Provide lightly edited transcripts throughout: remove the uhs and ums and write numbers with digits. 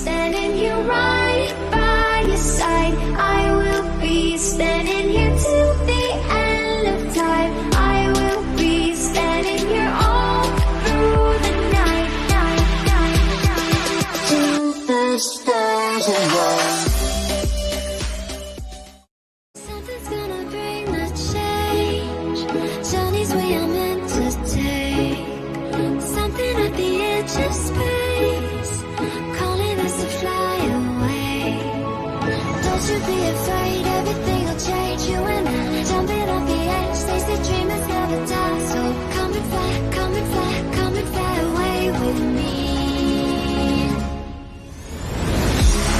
standing here right by your side. I will be standing here till the end of time. I will be standing here all through the night, till the stars align. Something's gonna bring the change. Journeys we are meant to take. Something at the edge of space, calling us to fly away. Don't you be afraid, everything will change. You and I, jumping off the edge. They say dreamers never die. So come and fly, come and fly, come and fly away with me.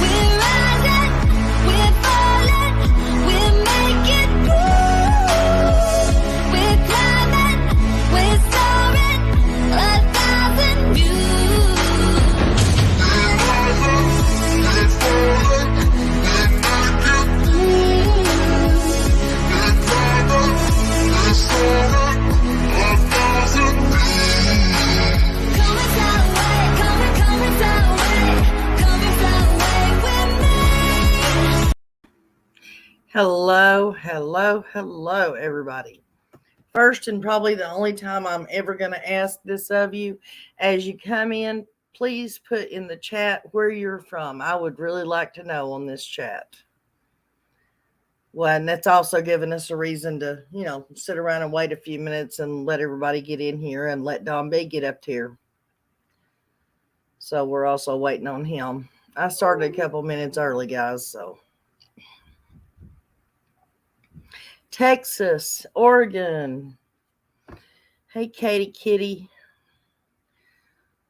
We're rising, we're falling, we're making moves. We're climbing, we're soaring, 1,000 views. We're rising, we're falling, we're making moves. We're climbing, we're soaring, 1,000 views. Come and fly away, come and fly away, come and fly away with me. Hello, everybody. First and probably the only time I'm ever going to ask this of you, as you come in, please put in the chat where you're from. I would really like to know on this chat. Well, and that's also giving us a reason to, sit around and wait a few minutes and let everybody get in here and let Donb get up here. So we're also waiting on him. I started a couple minutes early, guys, so. Texas, Oregon. Hey, Katie Kitty.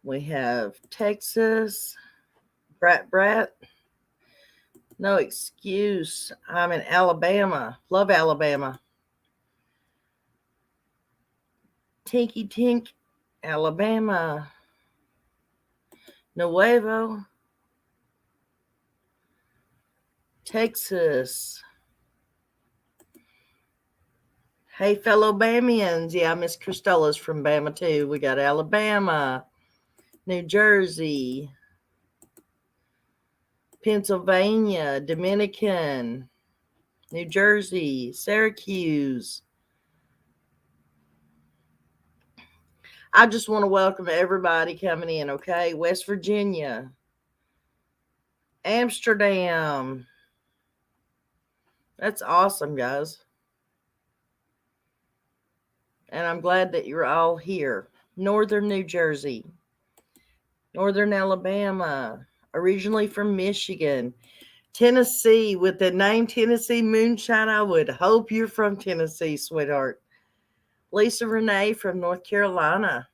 We have Texas. Brat. No excuse. I'm in Alabama. Love Alabama. Tinky Tink, Alabama. Nuevo. Texas. Hey, fellow Bamians. Yeah, Miss Cristola's from Bama, too. We got Alabama, New Jersey, Pennsylvania, Dominican, New Jersey, Syracuse. I just want to welcome everybody coming in, okay? West Virginia, Amsterdam. That's awesome, guys. And I'm glad that you're all here. Northern New Jersey, Northern Alabama, originally from Michigan, Tennessee. With the name Tennessee Moonshine, I would hope you're from Tennessee, sweetheart. Lisa Renee from North Carolina.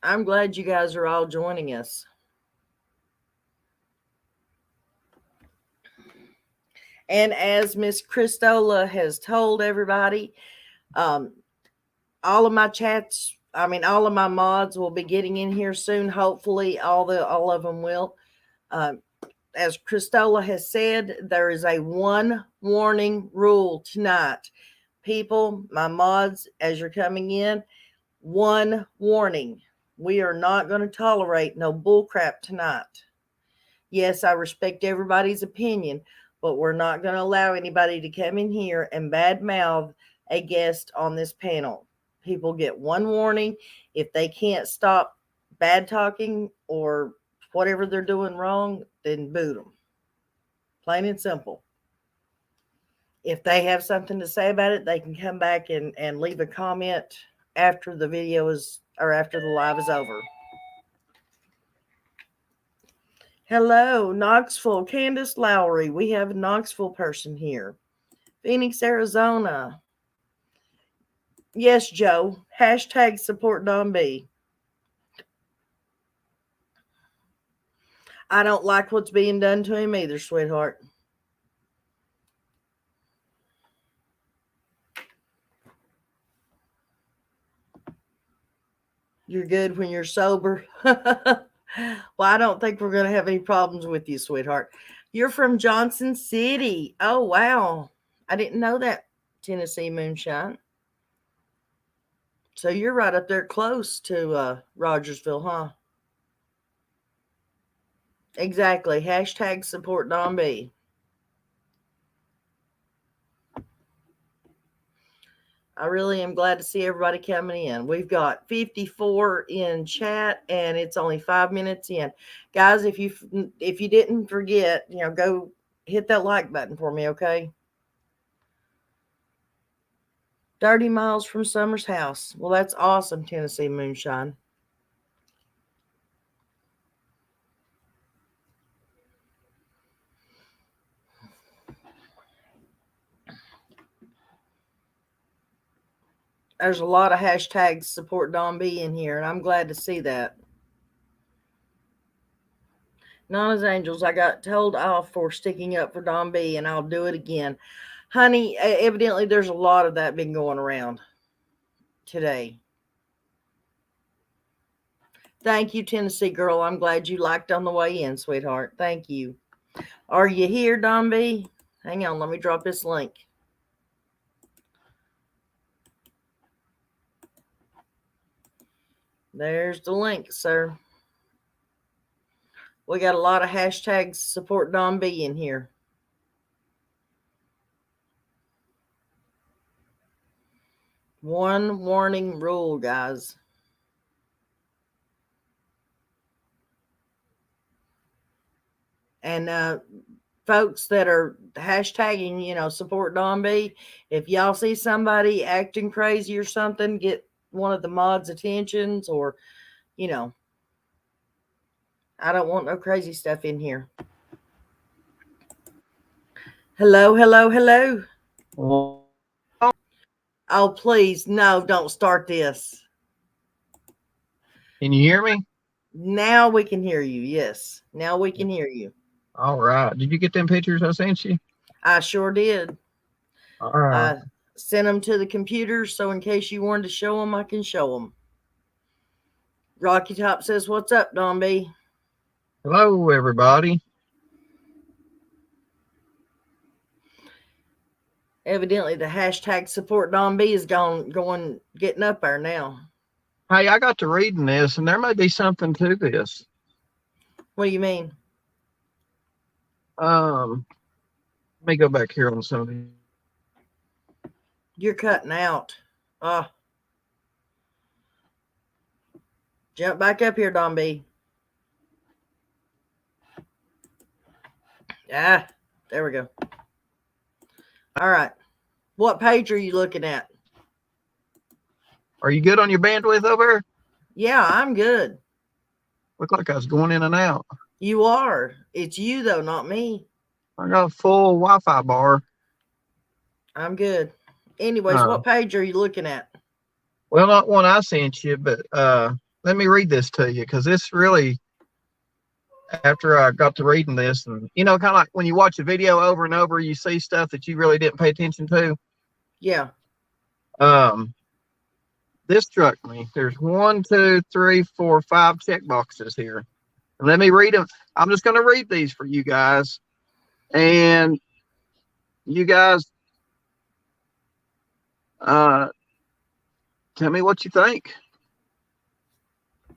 I'm glad you guys are all joining us. And as Miss Cristola has told everybody, all of my chats, all of my mods will be getting in here soon. Hopefully, all of them will. As Cristola has said, there is a one warning rule tonight. People, my mods, as you're coming in, one warning. We are not going to tolerate no bullcrap tonight. Yes, I respect everybody's opinion, but we're not going to allow anybody to come in here and badmouth a guest on this panel. People get one warning. If they can't stop bad talking or whatever they're doing wrong, then boot them. Plain and simple. If they have something to say about it, they can come back and leave a comment after the video is, or after the live is over. Hello, Knoxville, Candace Lowry. We have a Knoxville person here. Phoenix, Arizona. Yes, Joe. Hashtag support Donb. I don't like what's being done to him either, sweetheart. You're good when you're sober. Well, I don't think we're going to have any problems with you, sweetheart. You're from Johnson City. Oh, wow. I didn't know that, Tennessee Moonshine. So you're right up there close to Rogersville, huh? Exactly. Hashtag support Donb. I really am glad to see everybody coming in. We've got 54 in chat, and it's only 5 minutes in. Guys, if you didn't forget, go hit that like button for me, okay? 30 miles from Summer's house. Well, that's awesome, Tennessee Moonshine. There's a lot of hashtags support Donb in here, and I'm glad to see that. Nana's Angels, I got told off for sticking up for Donb, and I'll do it again. Honey, evidently there's a lot of that been going around today. Thank you, Tennessee girl. I'm glad you liked on the way in, sweetheart. Thank you. Are you here, Donb? Hang on, let me drop this link. There's the link, sir. We got a lot of hashtags support Donb in here. One warning rule, guys. And folks that are hashtagging, support Donb, if y'all see somebody acting crazy or something, get one of the mods' attentions, or, I don't want no crazy stuff in here. Hello, hello, hello. Oh, please, no, don't start this. Can you hear me? Now we can hear you. Yes, now we can hear you. All right. Did you get them pictures I sent you? I sure did. All right. I sent them to the computer, so in case you wanted to show them, I can show them. Rocky Top says, "What's up, Donb?" Hello, everybody. Evidently, the hashtag support Donb is getting up there now. Hey, I got to reading this, and there may be something to this. What do you mean? Let me go back here on something. You're cutting out. Jump back up here, Donb. There we go. All right. What page are you looking at? Are you good on your bandwidth over there? Yeah, I'm good. Looked like I was going in and out. You are. It's you, though, not me. I got a full Wi-Fi bar. I'm good. Anyways, what page are you looking at? Well, not one I sent you, but let me read this to you, because this really, after I got to reading this, and kind of like when you watch a video over and over, you see stuff that you really didn't pay attention to. Yeah. This struck me. There's 1, 2, 3, 4, 5 check boxes here. And let me read them. I'm just going to read these for you guys, and you guys tell me what you think.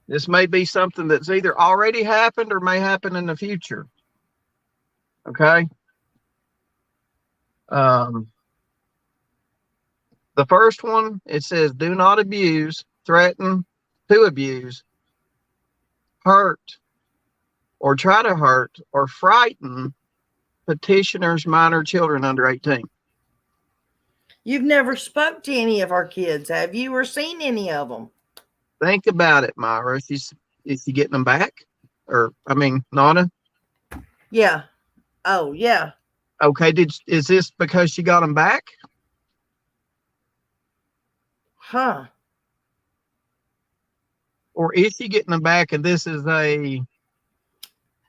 This may be something that's either already happened or may happen in the future. Okay. The first one, it says, do not abuse, threaten to abuse, hurt, or try to hurt or frighten petitioners, minor children under 18. You've never spoke to any of our kids, have you, or seen any of them? Think about it, Myra. Is she getting them back? Or, Nana? Yeah. Oh, yeah. Okay, is this because she got them back? Huh. Or is she getting them back and this is a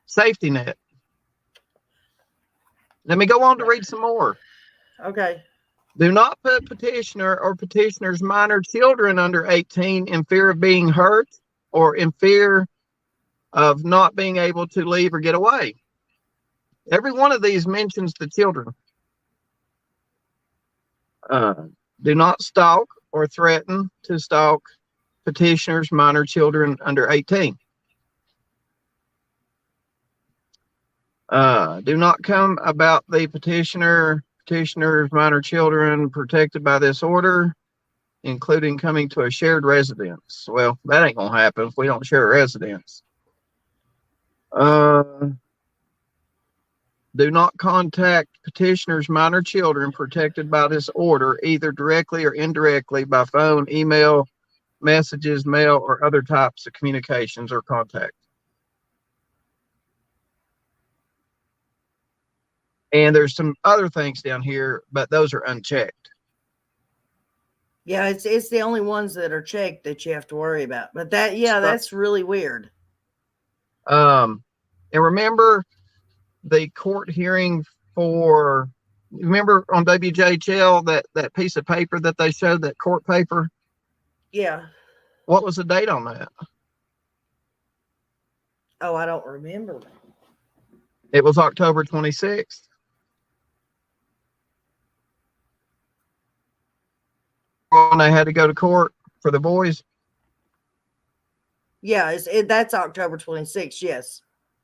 safety net? Let me go on to read some more. Okay. Do not put petitioner or petitioner's minor children under 18 in fear of being hurt or in fear of not being able to leave or get away. Every one of these mentions the children. Do not stalk or threaten to stalk petitioners, minor children under 18. Do not come about the petitioner's minor children protected by this order, including coming to a shared residence. Well, that ain't gonna happen if we don't share a residence. Do not contact petitioner's minor children protected by this order, either directly or indirectly by phone, email, messages, mail, or other types of communications or contact. And there's some other things down here, but those are unchecked. Yeah, it's the only ones that are checked that you have to worry about. But that's really weird. And remember the court hearing remember on WJHL that piece of paper that they showed, that court paper? Yeah. What was the date on that? Oh, I don't remember. It was October 26th. When they had to go to court for the boys. Yeah, that's October 26th, yes.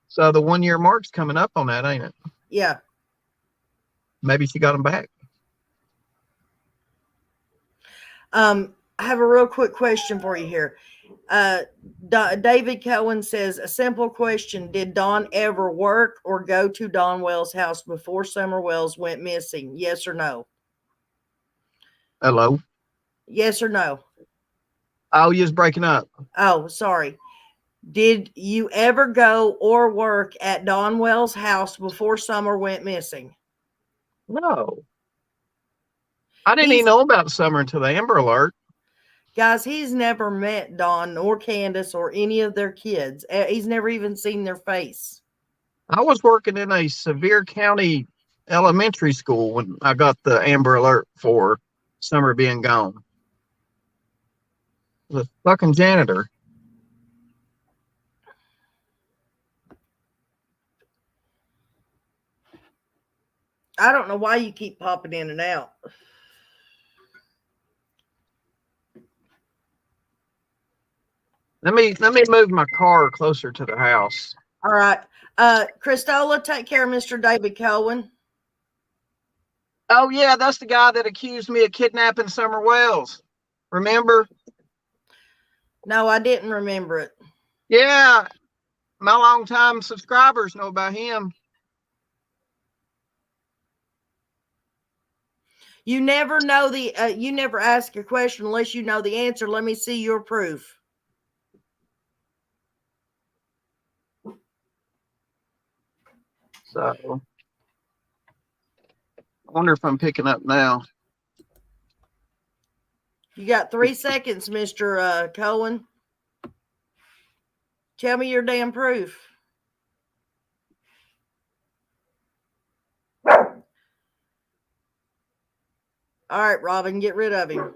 So the 1 year mark's coming up on that, ain't it? Yeah. Maybe she got them back. I have a real quick question for you here. David Cohen says, a simple question. Did Don ever work or go to Don Wells' house before Summer Wells went missing? Yes or no? Hello? Yes or no? Oh, you was breaking up. Oh, sorry. Did you ever go or work at Don Wells' house before Summer went missing? No. I didn't even know about Summer until the Amber Alert. Guys, he's never met Don nor Candace or any of their kids. He's never even seen their face. I was working in a Sevier County elementary school when I got the Amber Alert for Summer being gone. The fucking janitor. I don't know why you keep popping in and out. Let me move my car closer to the house. All right. Christola, take care of Mr. David Cohen. Oh, yeah, that's the guy that accused me of kidnapping Summer Wells. Remember? No, I didn't remember it. Yeah, my longtime subscribers know about him. You never know you never ask a question unless you know the answer. Let me see your proof. So, I wonder if I'm picking up now. You got 3 seconds, Mr. Cohen. Tell me your damn proof. All right, Robin, get rid of him.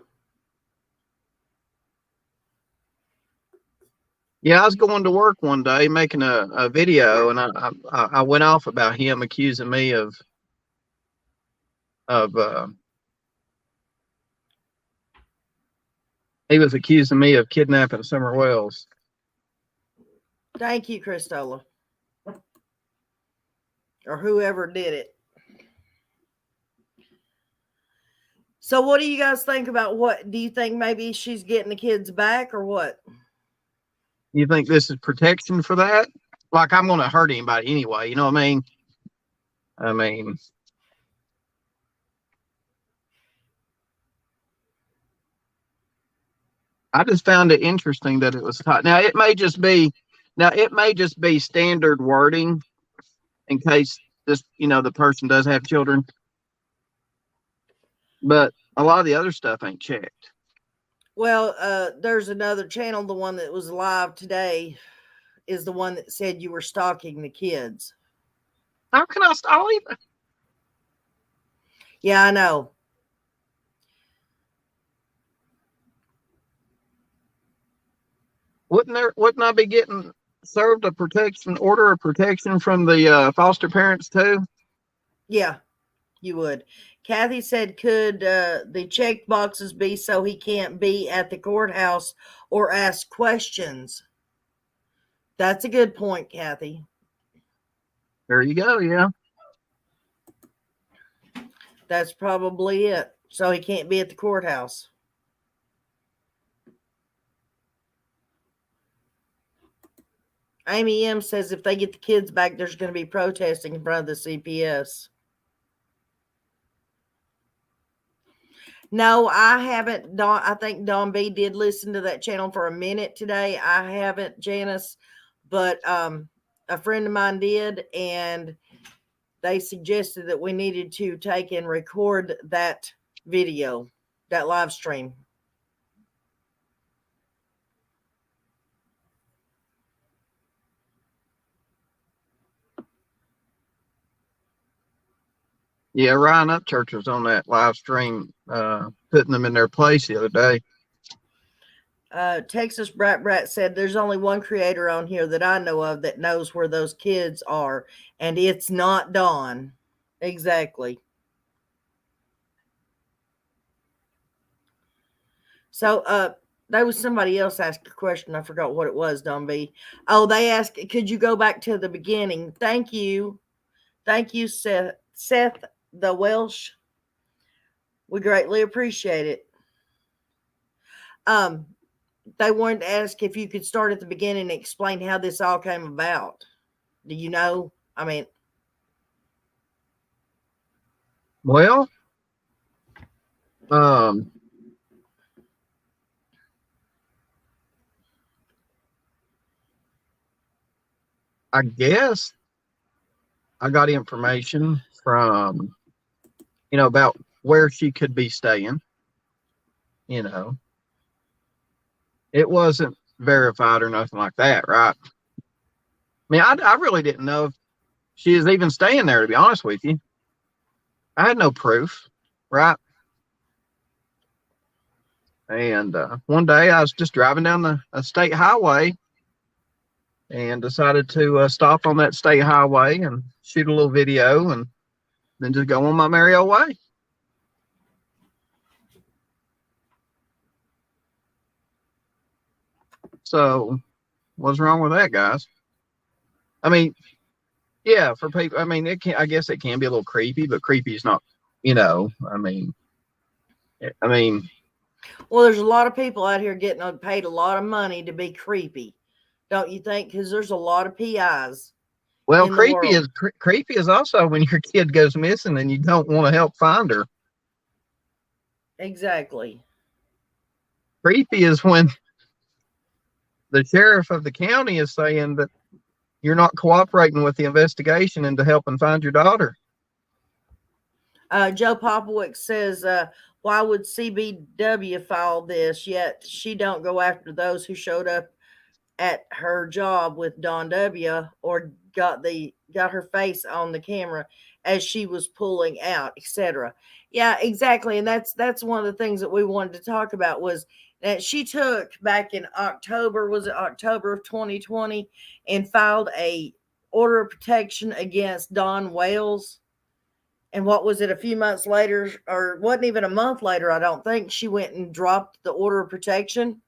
Yeah, I was going to work one day making a video, and I went off about him accusing me of he was accusing me of kidnapping Summer Wells. Thank you, Christola. Or whoever did it. So what do you guys think about what? Do you think maybe she's getting the kids back or what? You think this is protection for that? Like, I'm going to hurt anybody anyway, you know what I mean? I just found it interesting that it was taught. Now, it may just be standard wording in case this, the person does have children. But a lot of the other stuff ain't checked. Well, there's another channel. The one that was live today is the one that said you were stalking the kids. How can I stalk them? Yeah, I know. Wouldn't I be getting served a order of protection from the foster parents too? Yeah, you would. Kathy said, could the check boxes be so he can't be at the courthouse or ask questions? That's a good point, Kathy. There you go. Yeah. That's probably it. So he can't be at the courthouse. Amy M says if they get the kids back, there's going to be protesting in front of the CPS. No, I haven't. I think Don B did listen to that channel for a minute today. I haven't, Janice, but a friend of mine did, and they suggested that we needed to take and record that video, that live stream. Yeah, Ryan Upchurch was on that live stream, putting them in their place the other day. Texas Brat said there's only one creator on here that I know of that knows where those kids are, and it's not Dawn. Exactly. So there was somebody else asked a question. I forgot what it was, Don B. Oh, they asked, could you go back to the beginning? Thank you. Thank you, Seth the Welsh. We greatly appreciate it. They wanted to ask if you could start at the beginning and explain how this all came about. Do you know? I mean, well, I guess I got information from, about where she could be staying. It wasn't verified or nothing like that, right? I mean, I really didn't know if she is even staying there, to be honest with you. I had no proof, right? And one day I was just driving down the state highway and decided to stop on that state highway and shoot a little video and then just go on my merry old way. So what's wrong with that, guys? I mean, yeah, for people, I mean, I guess it can be a little creepy, but creepy is not, I mean, well, there's a lot of people out here getting paid a lot of money to be creepy, don't you think? Because there's a lot of PIs. Well, creepy is also when your kid goes missing and you don't want to help find her. Exactly. Creepy is when the sheriff of the county is saying that you're not cooperating with the investigation into helping find your daughter. Joe Popowick says, why would CBW file this, yet she don't go after those who showed up at her job with Don W. or got her face on the camera as she was pulling out, etc. Yeah, exactly. And that's one of the things that we wanted to talk about was that she took back in October, was it October of 2020, and filed a order of protection against Don Wales. And what was it, a few months later, or wasn't even a month later, I don't think, she went and dropped the order of protection.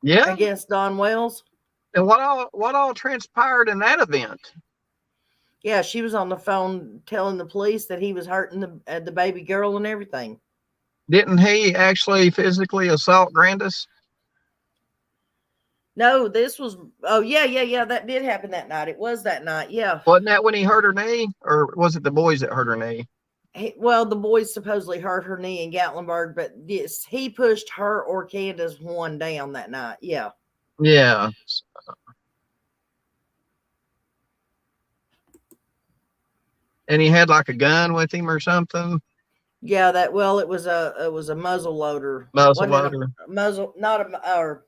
Yeah. Against Don Wales. And what all transpired in that event? Yeah, she was on the phone telling the police that he was hurting the baby girl and everything. Didn't he actually physically assault Grandis? No, this was, yeah, that did happen that night. It was that night, yeah. Wasn't that when he hurt her knee, or was it the boys that hurt her knee? Well, the boys supposedly hurt her knee in Gatlinburg, but yes, he pushed her or Candace one down that night, yeah. Yeah. And he had like a gun with him or something. Yeah, it was a muzzle loader. Muzzle loader. Or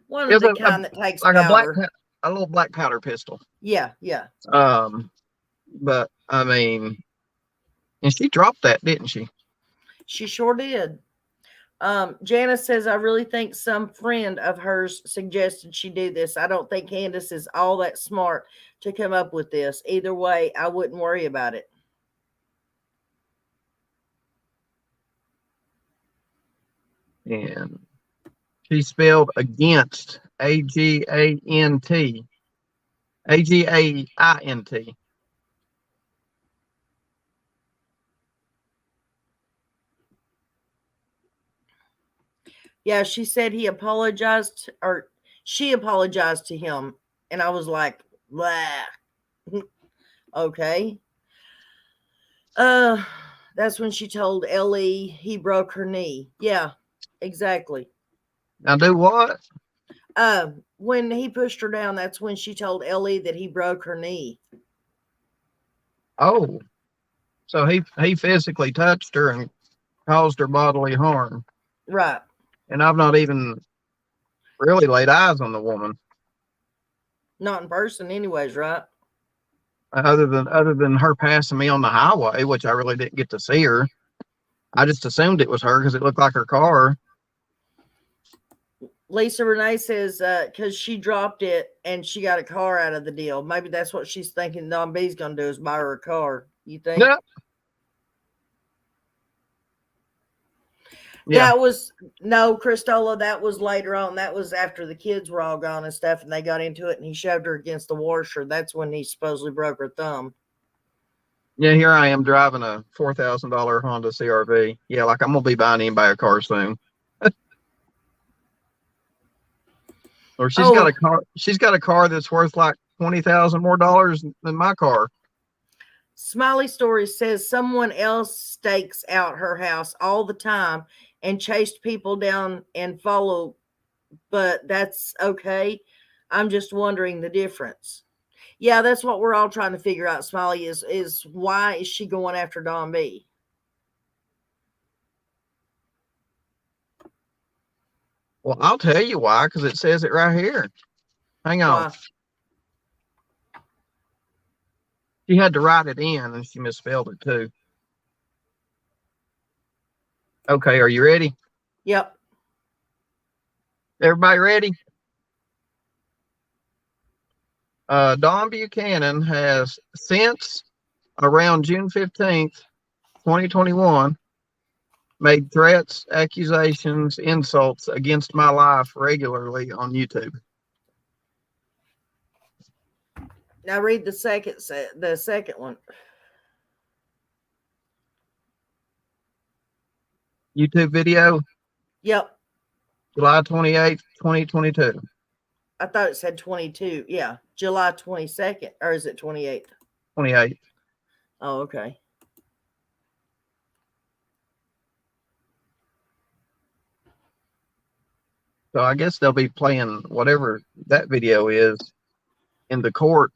one of the kind that takes like powder. A little black powder pistol. Yeah, yeah. But I mean, and she dropped that, didn't she? She sure did. Janice says, I really think some friend of hers suggested she do this. I don't think Candace is all that smart to come up with this. Either way, I wouldn't worry about it. And she spelled against, AGANT, Againt. Yeah, she said he apologized, or she apologized to him. And I was like, blah. Okay. Uh, that's when she told Ellie he broke her knee. Yeah, exactly. Now do what? When he pushed her down, that's when she told Ellie that he broke her knee. Oh, so he physically touched her and caused her bodily harm. Right. And I've not even really laid eyes on the woman. Not in person, anyways, right? Other than her passing me on the highway, which I really didn't get to see her. I just assumed it was her because it looked like her car. Lisa Renee says because she dropped it and she got a car out of the deal. Maybe that's what she's thinking Donb's going to do is buy her a car. You think? Yeah. Yeah. That was, no, Christola, that was later on. That was after the kids were all gone and stuff and they got into it and he shoved her against the washer. That's when he supposedly broke her thumb. Yeah, here I am driving a $4,000 Honda CRV. Yeah, like I'm going to be buying anybody a car soon. Or she's got a car. She's got a car that's worth like $20,000 more than my car. Smiley Story says someone else stakes out her house all the time and chased people down and follow, but that's okay. I'm just wondering the difference. Yeah, that's what we're all trying to figure out, Smiley, is why is she going after Donb? Well, I'll tell you why, because it says it right here. Hang on. Why? She had to write it in and she misspelled it too. Okay, are you ready? Yep. Everybody ready? Don Buchanan has since around June 15th, 2021, made threats, accusations, insults against my life regularly on YouTube. Now read the second one. YouTube video, Yep. July 28th, 2022. I thought it said 22. Yeah. July 22nd. Or is it 28th? 28. Oh, okay. So I guess they'll be playing whatever that video is in the court.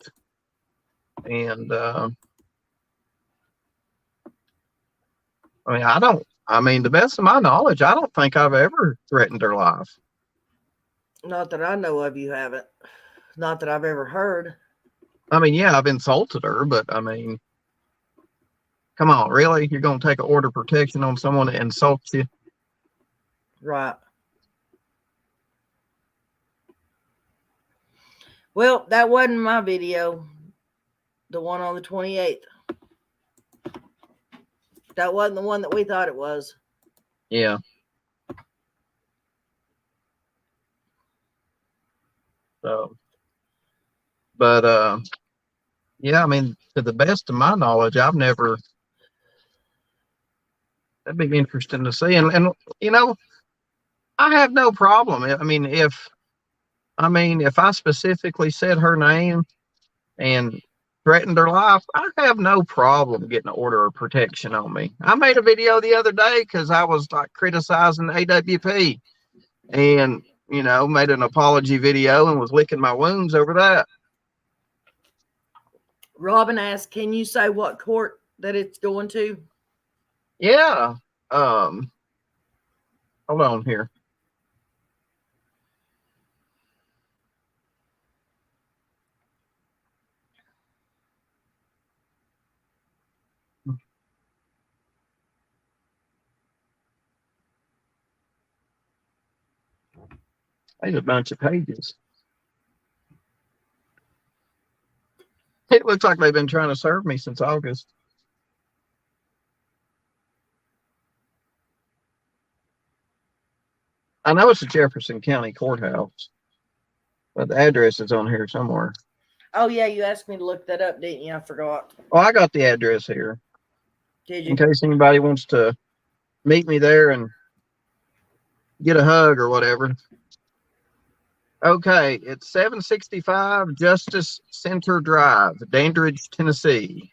And I mean, the best of my knowledge, I don't think I've ever threatened her life. Not that I know of, you haven't. Not that I've ever heard. I mean, yeah, I've insulted her, but I mean, come on, really? You're going to take an order of protection on someone that insults you? Right. Well, that wasn't my video. The one on the 28th. That wasn't the one that we thought it was. Yeah. So, but yeah, I mean, to the best of my knowledge, I've never. That'd be interesting to see, and you know, I have no problem. I mean, if I specifically said her name and threatened her life, I have no problem getting an order of protection on me. I made a video the other day because I was like criticizing AWP, and you know, made an apology video and was licking my wounds over that. Robin asked, can you say what court that it's going to? Yeah. Hold on here. There's a bunch of pages. It looks like they've been trying to serve me since August. I know it's the Jefferson County Courthouse, but the address is on here somewhere. Oh yeah, you asked me to look that up, didn't you? I forgot. Oh, I got the address here Did in you? case anybody wants to meet me there and get a hug or whatever. Okay, it's 765 Justice Center Drive, Dandridge, Tennessee.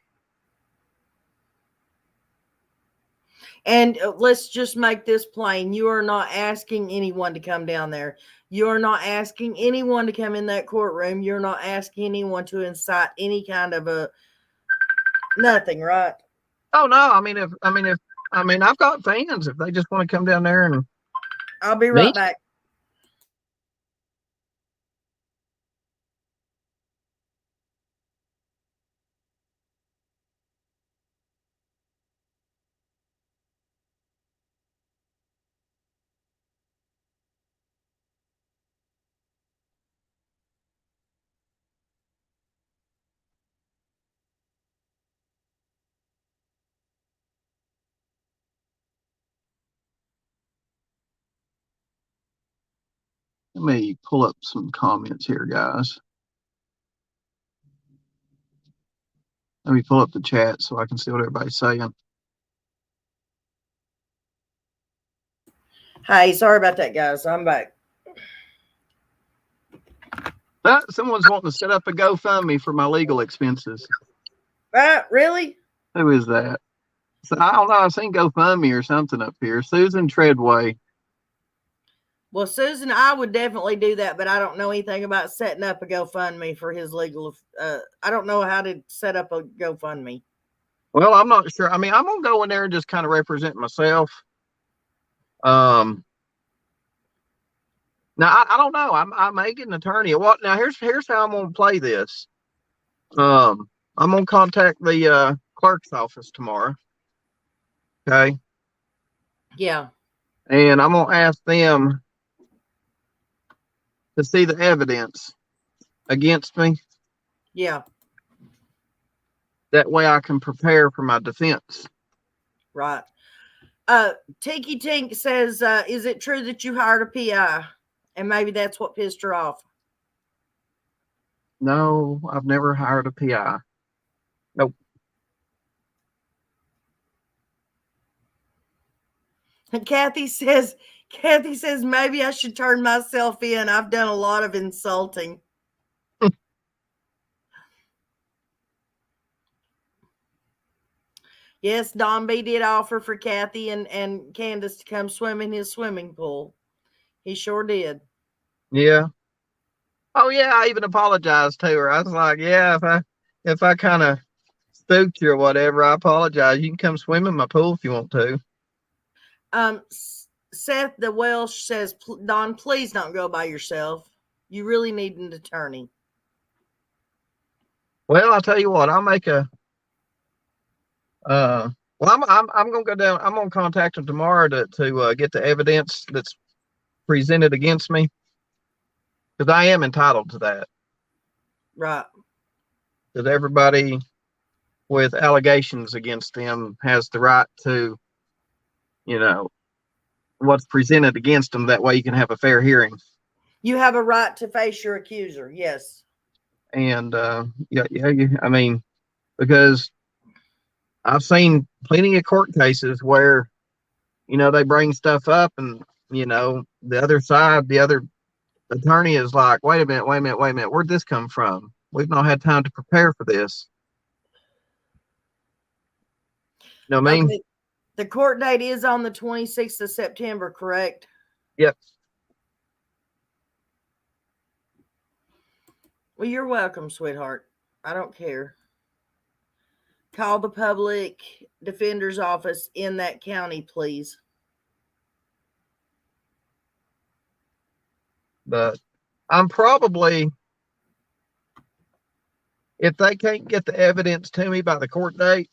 And let's just make this plain. You are not asking anyone to come down there. You are not asking anyone to come in that courtroom. You're not asking anyone to incite any kind of a nothing, right? Oh no, I've got fans if they just want to come down there and I'll be right meet. back. Let me pull up some comments here, guys. Let me pull up the chat so I can see what everybody's saying. Hey, sorry about that, guys. I'm back. Someone's wanting to set up a GoFundMe for my legal expenses. Really? Who is that? So, I don't know. I've seen GoFundMe or something up here. Susan Treadway. Well, Susan, I would definitely do that, but I don't know anything about setting up a GoFundMe for his legal. I don't know how to set up a GoFundMe. Well, I'm not sure. I mean, I'm gonna go in there and just kind of represent myself. Now I don't know. I may get an attorney. What now? Here's how I'm gonna play this. I'm gonna contact the clerk's office tomorrow. Okay. Yeah. And I'm gonna ask them to see the evidence against me. Yeah. That way I can prepare for my defense. Right. Tiki Tink says, is it true that you hired a PI? And maybe that's what pissed her off. No, I've never hired a PI. Nope. And Kathy says, maybe I should turn myself in. I've done a lot of insulting. Yes, Donb did offer for Kathy and Candace to come swim in his swimming pool. He sure did. Yeah. Oh yeah, I even apologized to her. I was like, yeah, if I kind of spooked you or whatever, I apologize. You can come swim in my pool if you want to. Seth the Welsh says, Don, please don't go by yourself. You really need an attorney. Well, I'll tell you what, I'll make a well, I'm gonna go down. I'm gonna contact them tomorrow to get the evidence that's presented against me, because I am entitled to that. Right. Because everybody with allegations against them has the right to, what's presented against them. That way, you can have a fair hearing. You have a right to face your accuser. Yes. And I mean, because I've seen plenty of court cases where, they bring stuff up and, the other side, the other attorney is like, wait a minute. Where'd this come from? We've not had time to prepare for this. You know what I mean? Okay. The court date is on the 26th of September, correct? Yep. Well, you're welcome, sweetheart. I don't care. Call the public defender's office in that county, please. But I'm probably, if they can't get the evidence to me by the court date,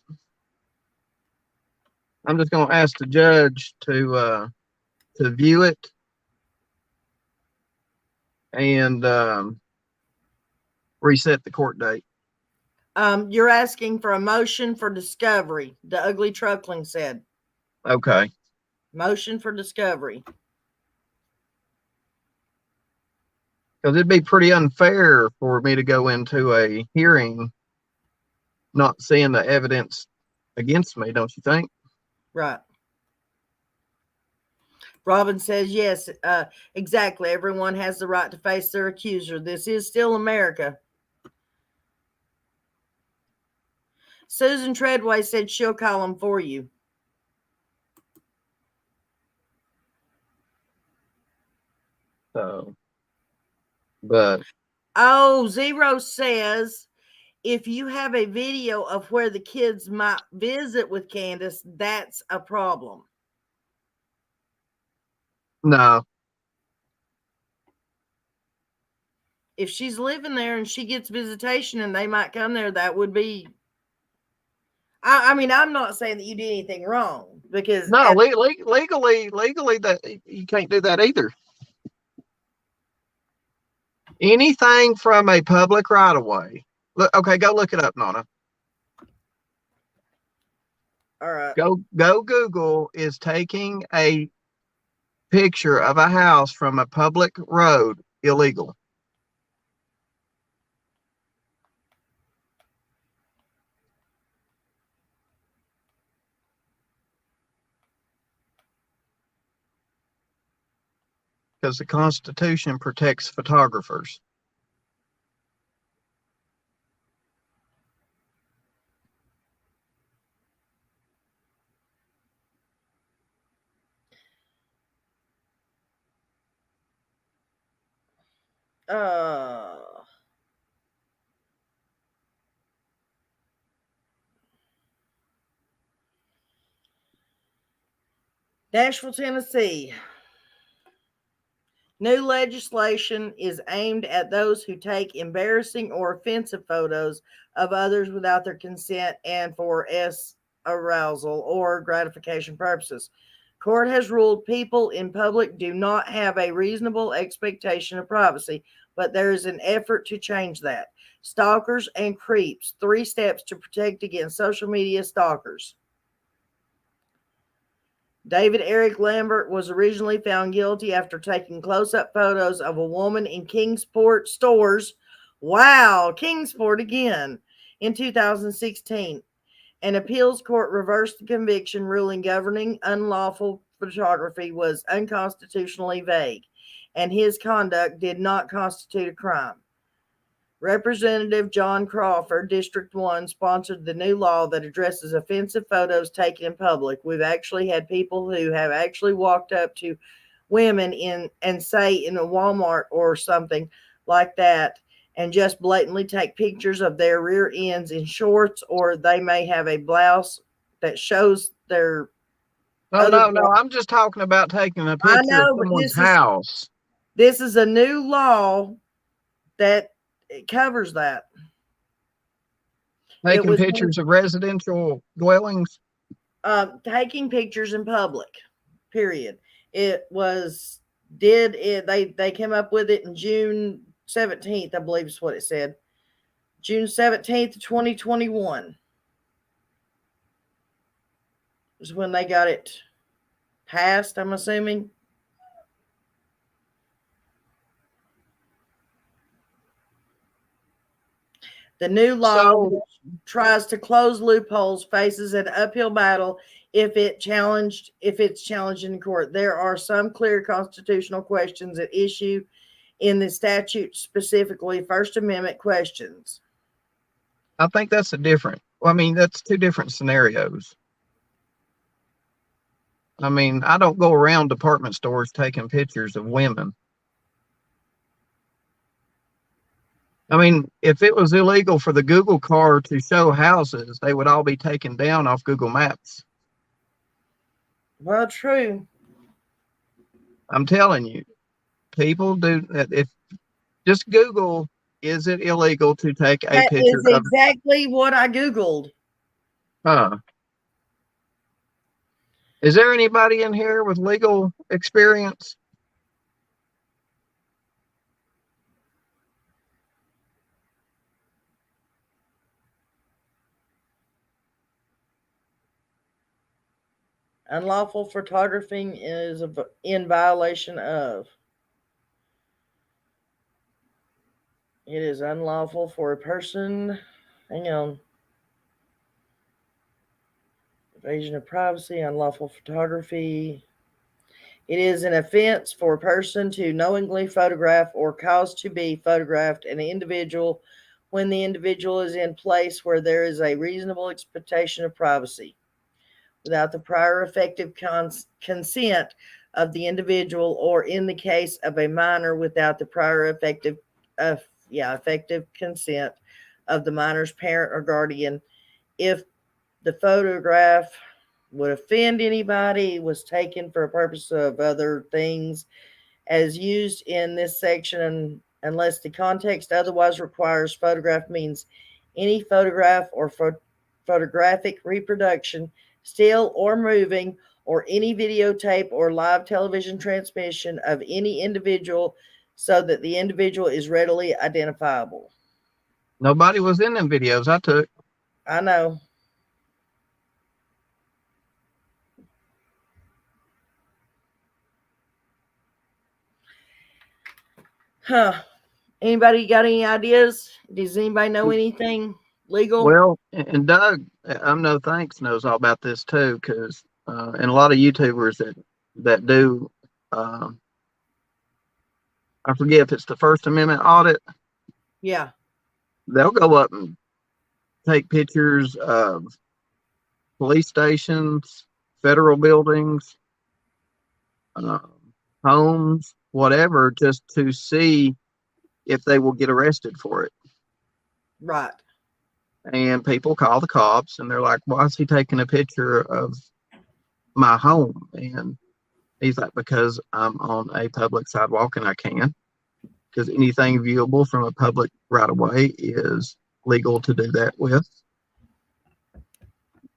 I'm just going to ask the judge to view it and reset the court date. You're asking for a motion for discovery. The Ugly Truckling said. Okay. Motion for discovery. Because it'd be pretty unfair for me to go into a hearing not seeing the evidence against me, don't you think? Right. Robin says, yes, exactly. Everyone has the right to face their accuser. This is still America. Susan Treadway said she'll call him for you. So, but Oh, Zero says if you have a video of where the kids might visit with Candace, that's a problem. no, If she's living there and she gets visitation and they might come there, that would be. I mean, I'm not saying that you did anything wrong because no, legally, that you can't do that either. Anything from a public right of way. Look, okay, go look it up, Nona. all right. Go Google is taking a picture of a house from a public road illegal. Because the Constitution protects photographers. Nashville, Tennessee. New legislation is aimed at those who take embarrassing or offensive photos of others without their consent and for arousal or gratification purposes. Court has ruled people in public do not have a reasonable expectation of privacy, but there is an effort to change that. Stalkers and creeps, 3 steps to protect against social media stalkers. David Eric Lambert was originally found guilty after taking close-up photos of a woman in Kingsport stores. Wow, Kingsport again. In 2016. An appeals court reversed the conviction, ruling governing unlawful photography was unconstitutionally vague, and his conduct did not constitute a crime. Representative John Crawford, District 1, sponsored the new law that addresses offensive photos taken in public. We've actually had people who have actually walked up to women and say in a Walmart or something like that and just blatantly take pictures of their rear ends in shorts, or they may have a blouse that shows their No. I'm just talking about taking a I picture of know, but someone's house. This is a new law that it covers that. Taking pictures of residential dwellings. Taking pictures in public, period. They came up with it in June 17th, I believe is what it said. June 17th, 2021 is when they got it passed, I'm assuming. The new law tries to close loopholes, faces an uphill battle if it's challenged in court. There are some clear constitutional questions at issue in the statute, specifically First Amendment questions. I think that's that's 2 different scenarios. I mean, I don't go around department stores taking pictures of women. I mean, if it was illegal for the Google car to show houses, they would all be taken down off Google Maps. Well, true. I'm telling you, people do that. If just Google, is it illegal to take a That picture is exactly what I Googled. Is there anybody in here with legal experience? Unlawful photographing is in violation of. It is unlawful for a person, hang on, invasion of privacy, unlawful photography. It is an offense for a person to knowingly photograph or cause to be photographed an individual when the individual is in place where there is a reasonable expectation of privacy without the prior effective consent of the individual, or in the case of a minor, without the prior effective consent of the minor's parent or guardian. If the photograph would offend anybody, was taken for a purpose of other things as used in this section, unless the context otherwise requires, photograph means any photograph or photographic reproduction, still or moving, or any videotape or live television transmission of any individual so that the individual is readily identifiable. Nobody was in them videos I took. I know. Huh. Anybody got any ideas? Does anybody know anything legal? Well, and Doug, I'm no thanks, knows all about this too, because and a lot of YouTubers that do, I forget if it's the First Amendment audit. Yeah. They'll go up and take pictures of police stations, federal buildings, homes, whatever, just to see if they will get arrested for it. Right. And people call the cops and they're like, why is he taking a picture of my home? And he's like, because I'm on a public sidewalk and I can. Because anything viewable from a public right of way is legal to do that with.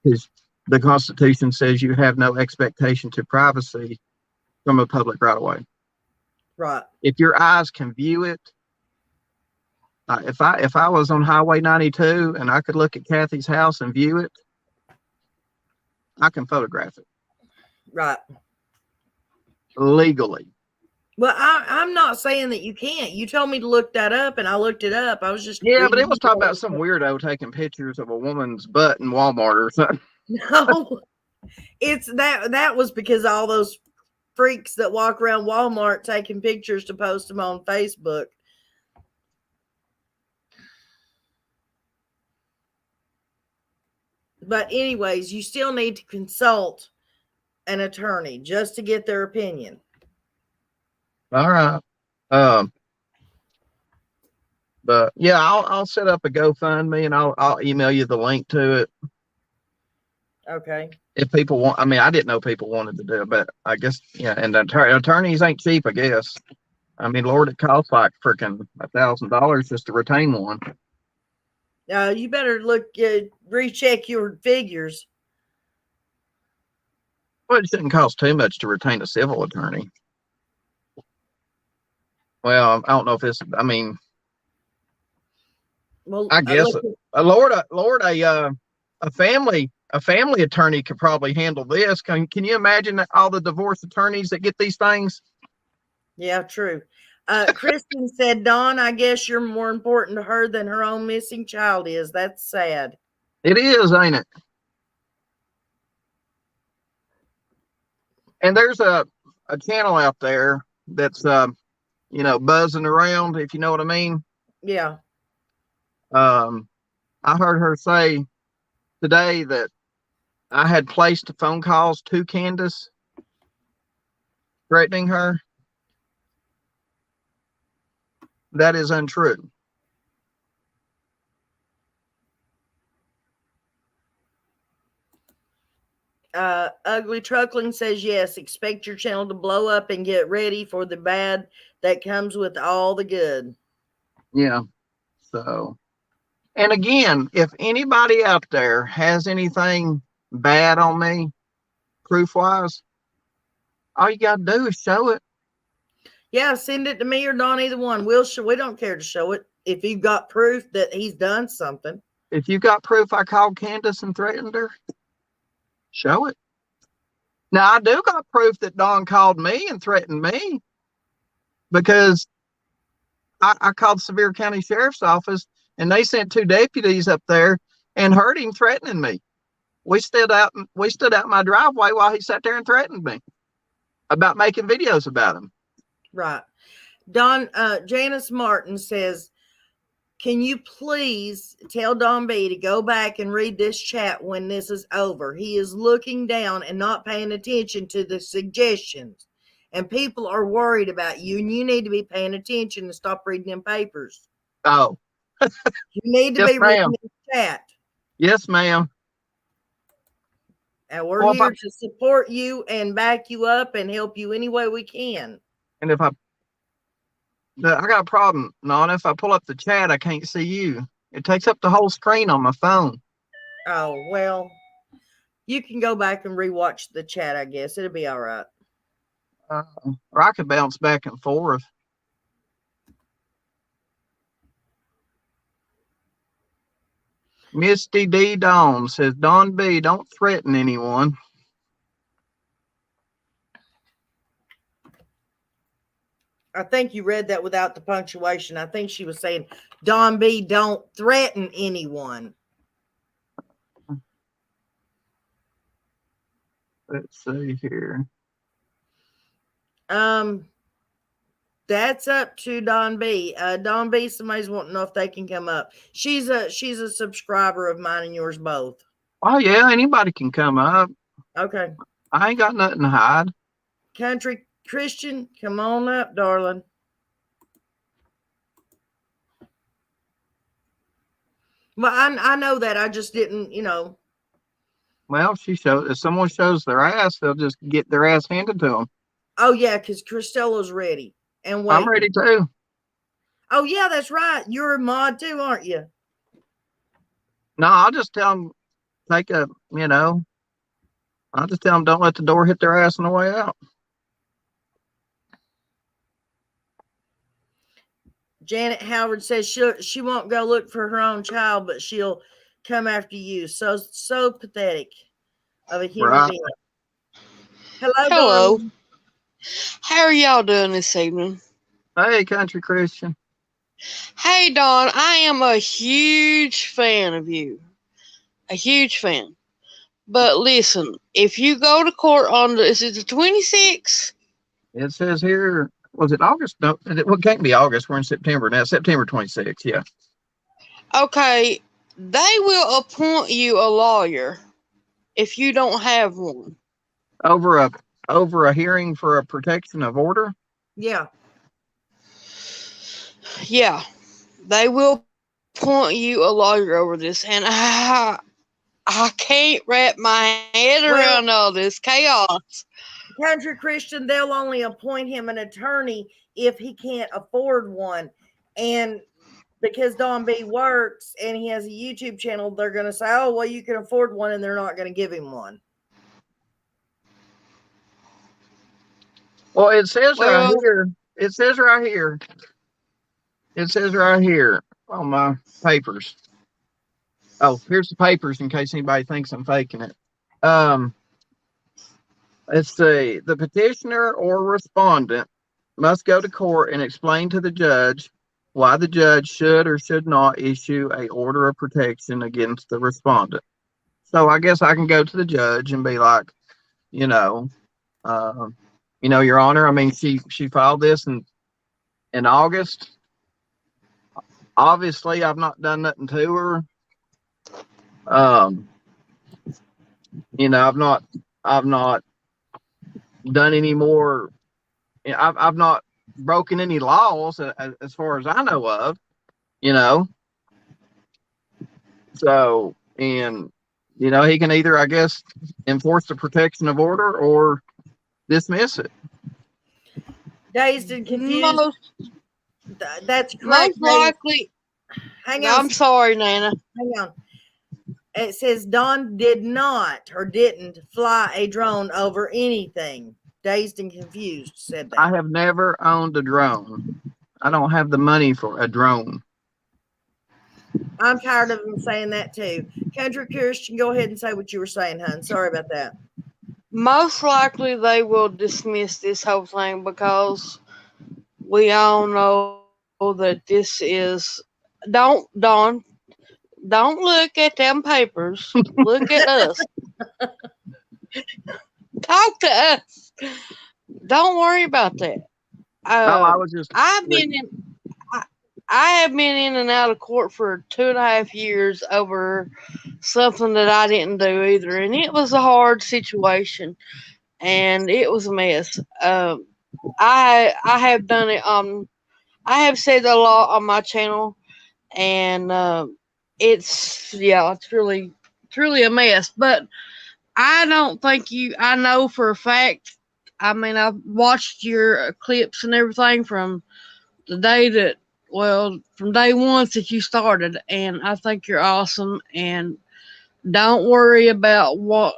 Because the Constitution says you have no expectation to privacy from a public right of way. Right. If your eyes can view it, if I was on Highway 92 and I could look at Kathy's house and view it, I can photograph it. Right. Legally. Well, I'm not saying that you can't. You told me to look that up, and I looked it up. I was just but it was talking about some weirdo taking pictures of a woman's butt in Walmart or something. No, it's that was because all those freaks that walk around Walmart taking pictures to post them on Facebook. But anyways, you still need to consult an attorney just to get their opinion. All right. But yeah, I'll set up a GoFundMe and I'll email you the link to it. Okay. If people want, I mean, I didn't know people wanted to do it, but I guess, yeah. And attorneys ain't cheap, I guess. I mean, Lord, it costs like freaking $1,000 just to retain one. You better recheck your figures. Well, it shouldn't cost too much to retain a civil attorney. Well, I don't know if it's, I mean, well, I guess a family attorney could probably handle this. Can you imagine all the divorce attorneys that get these things? Yeah, true. Kristen said, Dawn, I guess you're more important to her than her own missing child is. That's sad. It is, ain't it? And there's a channel out there that's, buzzing around, if you know what I mean. Yeah. I heard her say today that I had placed phone calls to Candace threatening her. That is untrue. Ugly Truckling says, yes, expect your channel to blow up and get ready for the bad that comes with all the good. Yeah. So, and again, if anybody out there has anything bad on me, proof-wise, all you got to do is show it. Yeah, send it to me or Don, either one. We don't care to show it if you've got proof that he's done something. If you got proof I called Candace and threatened her, show it. Now, I do got proof that Don called me and threatened me, because I called Sevier County Sheriff's Office, and they sent 2 deputies up there and heard him threatening me. We stood out my driveway while he sat there and threatened me about making videos about him. Right. Janice Martin says, can you please tell Donb to go back and read this chat when this is over? He is looking down and not paying attention to the suggestions. And people are worried about you, and you need to be paying attention and stop reading them papers. Oh. You need to Yes, be reading ma'am. this chat. Yes, ma'am. And we're here to support you and back you up and help you any way we can. And if I got a problem, Nana. If I pull up the chat, I can't see you. It takes up the whole screen on my phone. Oh, well, you can go back and rewatch the chat, I guess. It'll be all right. Or I could bounce back and forth. Misty D. Dawn says, Donb, don't threaten anyone. I think you read that without the punctuation. I think she was saying, Donb, don't threaten anyone. Let's see here. That's up to Donb. Donb, somebody's wanting to know if they can come up. She's a subscriber of mine and yours both. Oh yeah, anybody can come up. Okay. I ain't got nothing to hide. Country Christian, come on up, darling. Well, I know that. I just didn't, Well, if someone shows their ass, they'll just get their ass handed to them. Oh yeah, because Christella's ready and waiting. I'm ready too. Oh yeah, that's right. You're a mod too, aren't you? No, I'll just tell them I'll just tell them don't let the door hit their ass on the way out. Janet Howard says she won't go look for her own child, but she'll come after you. So pathetic of a human being. Hello. Darling. How are y'all doing this evening? Hey, Country Christian. Hey, Dawn, I am a huge fan of you. A huge fan. But listen, if you go to court on is it the 26th? It says here, was it August? No, it can't be August. We're in September now. September 26th, yeah. Okay, they will appoint you a lawyer if you don't have one. Over a hearing for a protection of order? Yeah. Yeah, they will appoint you a lawyer over this, and I can't wrap my head around all this chaos. Country Christian, they'll only appoint him an attorney if he can't afford one. And because Donb works and he has a YouTube channel, they're going to say, oh, well, you can afford one, and they're not going to give him one. Well, it says right here. It says right here. It says right here on my papers. Oh, here's the papers in case anybody thinks I'm faking it. Let's see. The petitioner or respondent must go to court and explain to the judge why the judge should or should not issue a order of protection against the respondent. So I guess I can go to the judge and be like, Your Honor, I mean, she filed this in August. Obviously, I've not done nothing to her. I've not done any more. I've not broken any laws as far as I know of. So, and he can either, I guess, enforce the protection of order or dismiss it. Dazed and confused. That's correct. Most likely. Hang on. I'm sorry, Nana. Hang on. It says Don did not or didn't fly a drone over anything. Dazed and confused said that. I have never owned a drone. I don't have the money for a drone. I'm tired of them saying that too. Country Christian, go ahead and say what you were saying, hon. Sorry about that. Most likely they will dismiss this whole thing because we all know that this is. Don't Don. Don't look at them papers. Look at us. Talk to us. Don't worry about that. No, I was just. I've been in. I have been in and out of court for 2.5 years over something that I didn't do either, and it was a hard situation, and it was a mess. I have done it. I have said a lot on my channel, and it's it's really a mess. But I don't think you. I know for a fact. I mean, I've watched your clips and everything from the day that, well, from day one that you started, and I think you're awesome. And don't worry about what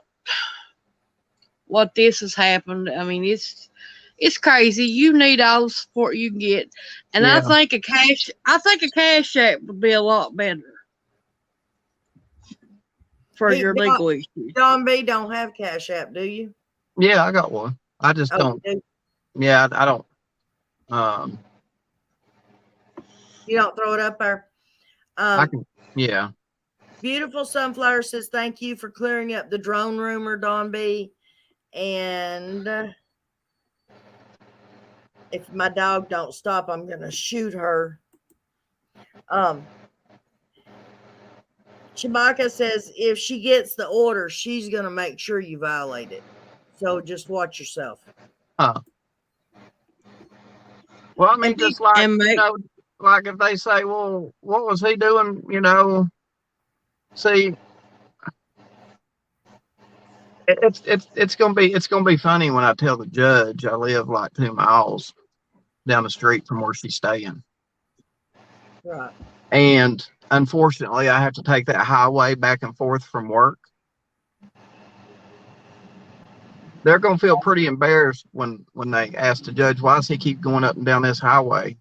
this has happened. I mean, it's crazy. You need all the support you can get, and Yeah. I think a cash app would be a lot better for Hey, your legal issues. Donb don't have Cash App, do you? Yeah, I got one. I just Oh, don't. you do? Yeah, I don't. You don't throw it up there. I can. Yeah. Beautiful Sunflower says, thank you for clearing up the drone rumor, Donb. And if my dog don't stop, I'm going to shoot her. Chewbacca says, if she gets the order, she's going to make sure you violate it. So just watch yourself. Huh. Well, I mean, And just like, and make- like if they say, well, what was he doing? See, it's gonna be funny when I tell the judge I live like 2 miles down the street from where she's staying. Right. And unfortunately, I have to take that highway back and forth from work. They're going to feel pretty embarrassed when they ask the judge, why does he keep going up and down this highway?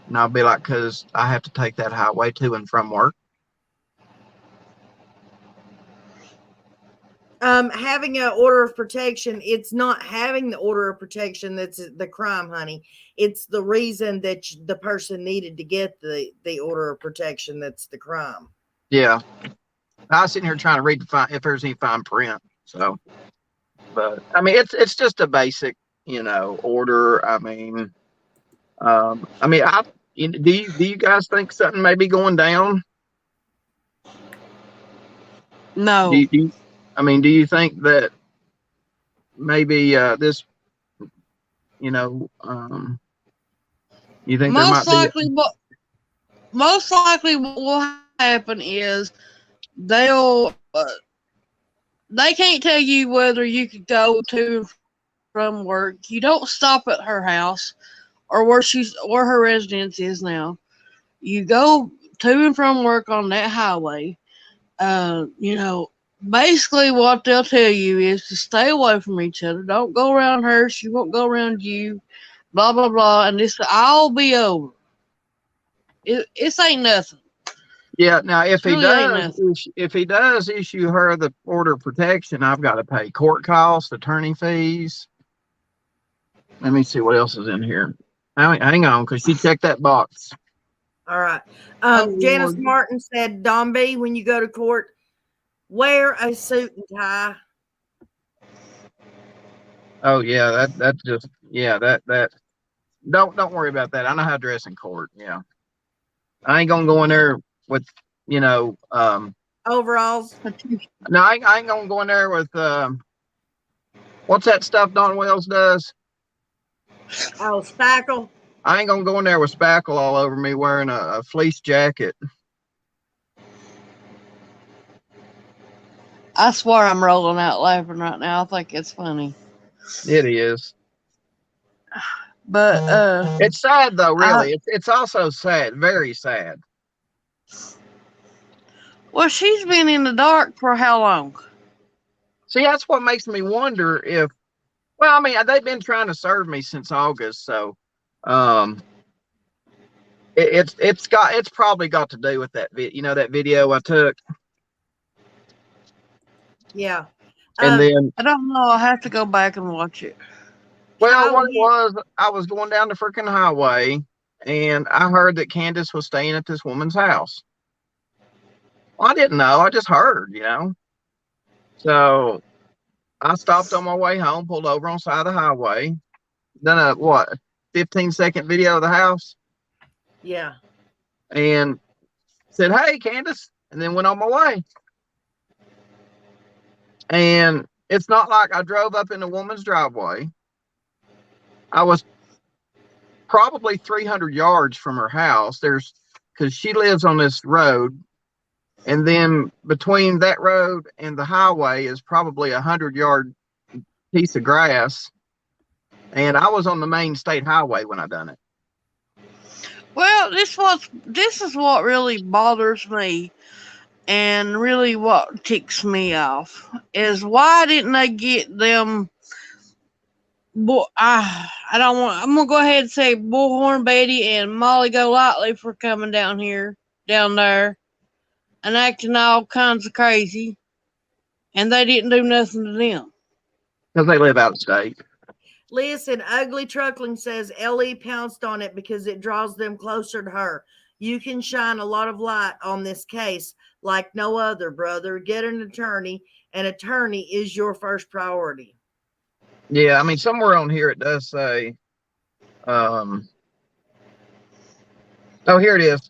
And I'll be like, because I have to take that highway to and from work. Having an order of protection, it's not having the order of protection that's the crime, honey. It's the reason that the person needed to get the order of protection that's the crime. Yeah. I was sitting here trying to read if there's any fine print. So, but I mean, it's just a basic, order. I mean, do you guys think something may be going down? no. Do you think that maybe this, you think there might be? Most likely what will happen is they can't tell you whether you could go to and from work. You don't stop at her house or where her residence is now. You go to and from work on that highway. Basically what they'll tell you is to stay away from each other. Don't go around her. She won't go around you. Blah, blah, blah. And this will all be over. It ain't nothing. Yeah. Now, if he Really does issue her the order of protection, I've got to pay court costs, attorney fees. Let me see what else is in here. Hang on, because she checked that box. All right. Oh, Janice Lord. Martin said, Donb, when you go to court, wear a suit and tie. Oh yeah, that's just that. Don't worry about that. I know how to dress in court. Yeah, I ain't gonna go in there with Overalls. No, I ain't gonna go in there with what's that stuff Don Wells does? Oh, spackle. I ain't gonna go in there with spackle all over me wearing a fleece jacket. I swear I'm rolling out laughing right now. I think it's funny. It is. But It's sad though, really. It's also sad, very sad. well, she's been in the dark for how long? See, that's what makes me wonder if. Well, I mean, they've been trying to serve me since August, so it's probably got to do with that that video I took. Yeah. And then I don't know. I have to go back and watch it. well, what it was, I was going down the freaking highway and I heard that Candace was staying at this woman's house. Well, I didn't know. I just heard, So I stopped on my way home, pulled over on the side of the highway, done a 15-second video of the house, Yeah. and said, "Hey, Candace," and then went on my way. And it's not like I drove up in the woman's driveway. I was probably 300 yards from her house. Because she lives on this road, and then between that road and the highway is probably 100-yard piece of grass. And I was on the main state highway when I done it. Well, this is what really bothers me, and really what ticks me off is why didn't they get them? I don't want. I'm gonna go ahead and say Bullhorn Betty and Molly Golightly for coming down there, and acting all kinds of crazy, and they didn't do nothing to them. Because they live out of state. Listen, Ugly Truckling says Ellie pounced on it because it draws them closer to her. You can shine a lot of light on this case like no other, brother. Get an attorney. An attorney is your first priority. Yeah, I mean, somewhere on here it does say, oh, here it is.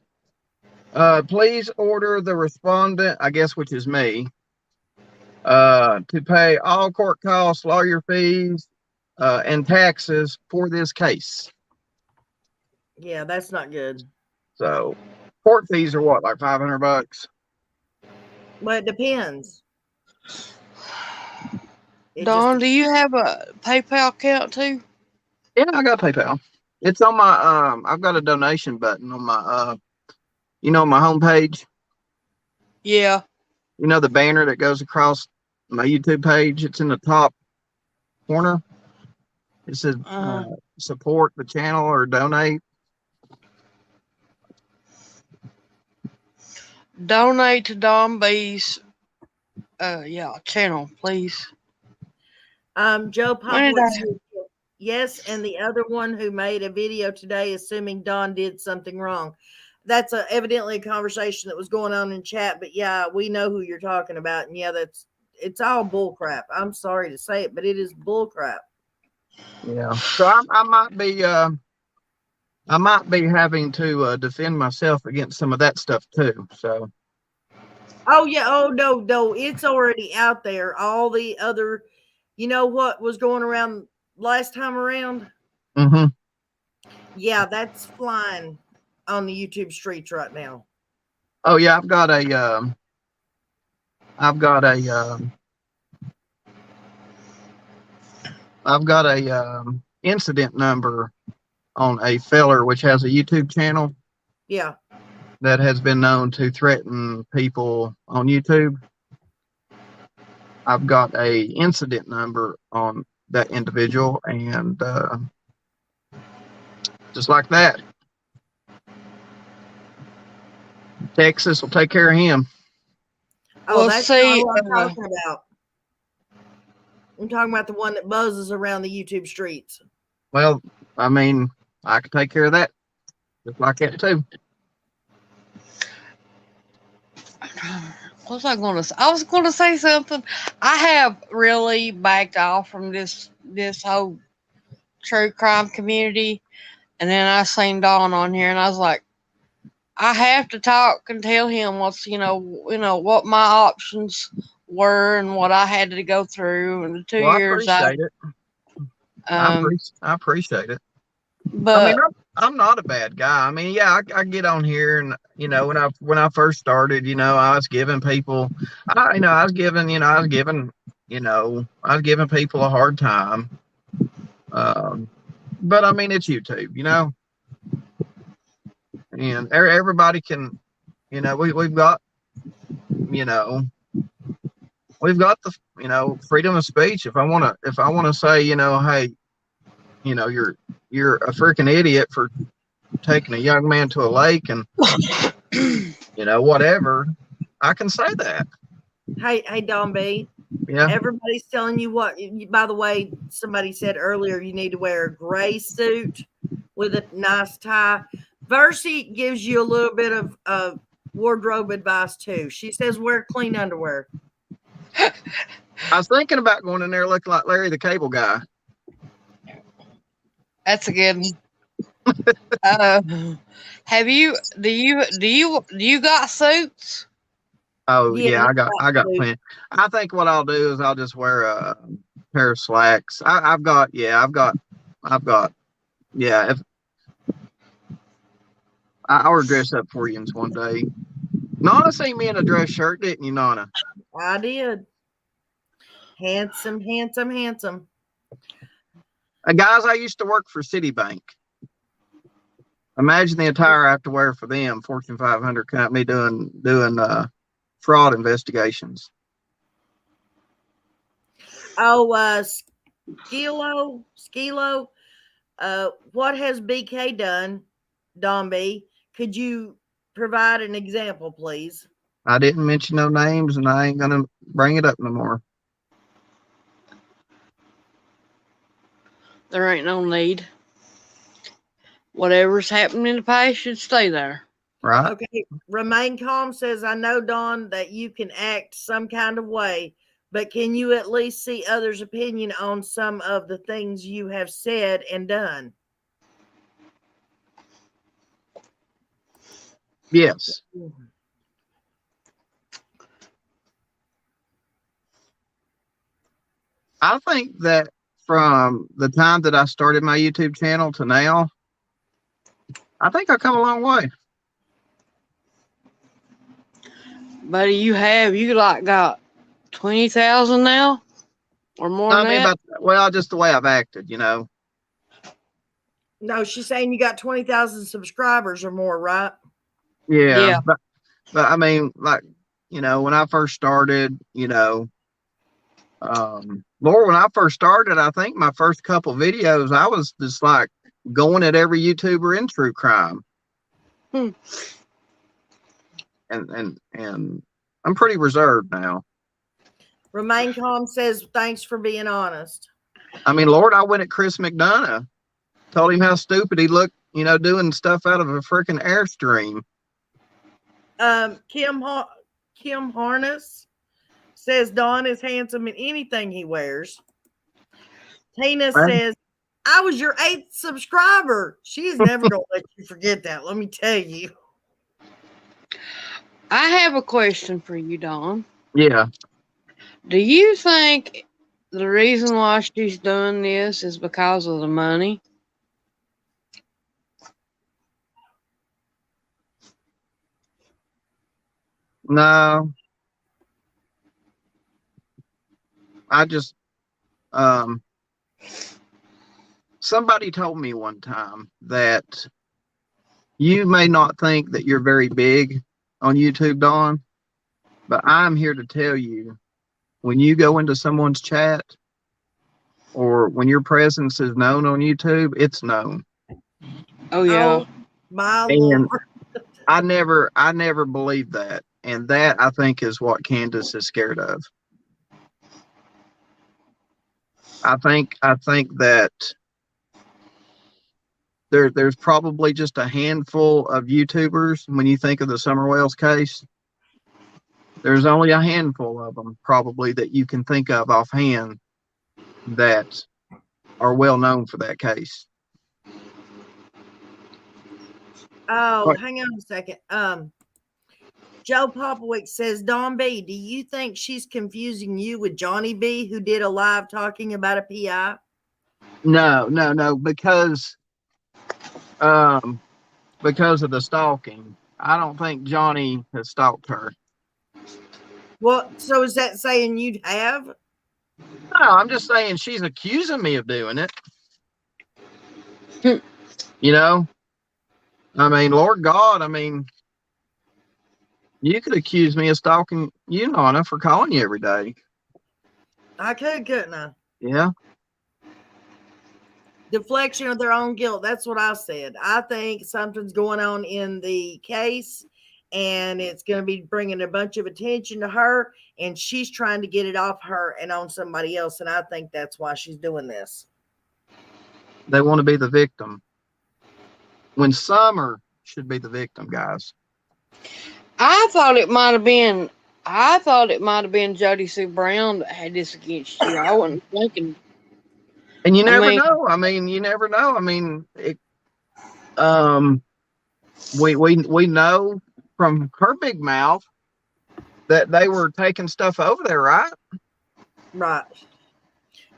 Please order the respondent, I guess, which is me, to pay all court costs, lawyer fees, and taxes for this case. Yeah, that's not good. So court fees are what, like $500? Well, it depends. Dawn, do you have a PayPal account too? Yeah, I got PayPal. It's on my I've got a donation button on my my homepage. Yeah. The banner that goes across my YouTube page. It's in the top corner. It says support the channel or donate. Donate to Donb's channel, please. Joe Popowitz, yes, and the other one who made a video today assuming Don did something wrong. That's evidently a conversation that was going on in chat, but yeah, we know who you're talking about, and yeah, it's all bull crap. I'm sorry to say it, but it is bull crap. Yeah, so I might be having to defend myself against some of that stuff too. So. Oh yeah. Oh no, it's already out there. All the other, what was going around last time around? Mm-hmm. Yeah, that's flying on the YouTube streets right now. Oh yeah, I've got a incident number on a feller which has a YouTube channel. Yeah. That has been known to threaten people on YouTube. I've got a incident number on that individual, and just like that, Texas will take care of him. Oh, well, that's not what I'm talking about. I'm talking about the one that buzzes around the YouTube streets. Well, I mean, I can take care of that just like that too. What was I going to say? I was going to say something. I have really backed off from this whole true crime community, and then I seen Dawn on here, and I was like, I have to talk and tell him what's what my options were and what I had to go through in the 2 years. I appreciate it. But I mean, I'm not a bad guy. I mean, yeah, I get on here, and when I first started, I was giving people, I was giving people a hard time. But I mean, it's YouTube, and everybody can, we've got the freedom of speech. If I want to say, hey, you're a freaking idiot for taking a young man to a lake and whatever, I can say that. Hey Donb. Yeah. Everybody's telling you what. By the way, somebody said earlier you need to wear a gray suit with a nice tie. Versi gives you a little bit of wardrobe advice too. She says wear clean underwear. I was thinking about going in there looking like Larry the Cable Guy. That's a good one. Do you got suits? Oh Yeah, yeah, he's I got suits. plenty. I think what I'll do is I'll just wear a pair of slacks. I've got yeah. If I'll dress up for you one day. Nana seen me in a dress shirt, didn't you, Nana? I did. Handsome, handsome, handsome. Guys, I used to work for Citibank. Imagine the attire I have to wear for them, Fortune 500 company, doing fraud investigations. Oh, Skilo. What has BK done, Donb? Could you provide an example, please? I didn't mention no names, and I ain't gonna bring it up no more. There ain't no need. Whatever's happened in the past should stay there. Right? Okay. Remain Calm says, I know, Don, that you can act some kind of way, but can you at least see others' opinion on some of the things you have said and done? Yes. I think that from the time that I started my YouTube channel to now, I think I've come a long way. Buddy, you like got 20,000 now? Or more than that? Just the way I've acted, you know. No, she's saying you got 20,000 subscribers or more, right? Yeah. But I mean, like, you know, when I first started, you know, Lord, when I first started, I think my first couple videos, I was just like going at every YouTuber in true crime. And I'm pretty reserved now. Remain Calm says, thanks for being honest. I mean, Lord, I went at Chris McDonough, told him how stupid he looked, you know, doing stuff out of a freaking Airstream. Kim Harness says Don is handsome in anything he wears. Tina says, I was your 8th subscriber. She is never going to let you forget that. Let me tell you. I have a question for you, Don. Yeah. Do you think the reason why she's doing this is because of the money? No. I just, somebody told me one time that you may not think that you're very big on YouTube, Don, but I'm here to tell you, when you go into someone's chat or when your presence is known on YouTube, it's known. Oh yeah. Oh, my Lord. I never believed that. And that, I think, is what Candace is scared of. I think that there's probably just a handful of YouTubers. When you think of the Summer Wells case, there's only a handful of them probably that you can think of offhand that are well known for that case. Oh, hang on a second. Joe Popovic says, Don B, do you think she's confusing you with Johnny B, who did a live talking about a PI? No, because of the stalking. I don't think Johnny has stalked her. Well, so is that saying you'd have? No, I'm just saying she's accusing me of doing it. You know? I mean, Lord God, I mean, you could accuse me of stalking you, Nana, for calling you every day. I could, couldn't I? Yeah. Deflection of their own guilt. That's what I said. I think something's going on in the case, and it's going to be bringing a bunch of attention to her, and she's trying to get it off her and on somebody else, and I think that's why she's doing this. They want to be the victim. when Summer should be the victim, guys. I thought it might have been. I thought it might have been Jody Sue Brown that had this against you. I wasn't thinking. And you I never mean, know. I mean, you never know. I mean, we know from her big mouth that they were taking stuff over there, right? Right.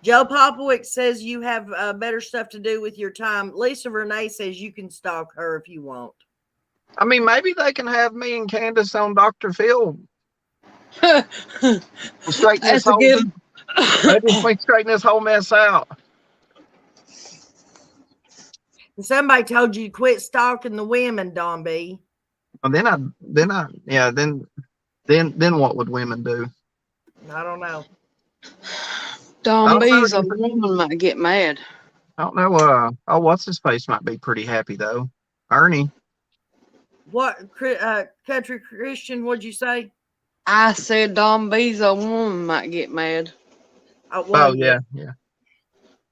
Joe Popovic says you have better stuff to do with your time. Lisa Renee says you can stalk her if you want. I mean, maybe they can have me and Candace on Dr. Phil. Straighten this that's a whole good. maybe we straighten this whole mess out. And somebody told you to quit stalking the women, Donb. Well, then what would women do? I don't know. I don't know. Donb's a woman might get mad. I don't know. Oh, what's his face might be pretty happy though. Ernie. What country Christian? What'd you say? I said Donb's a woman might get mad. Oh yeah, yeah.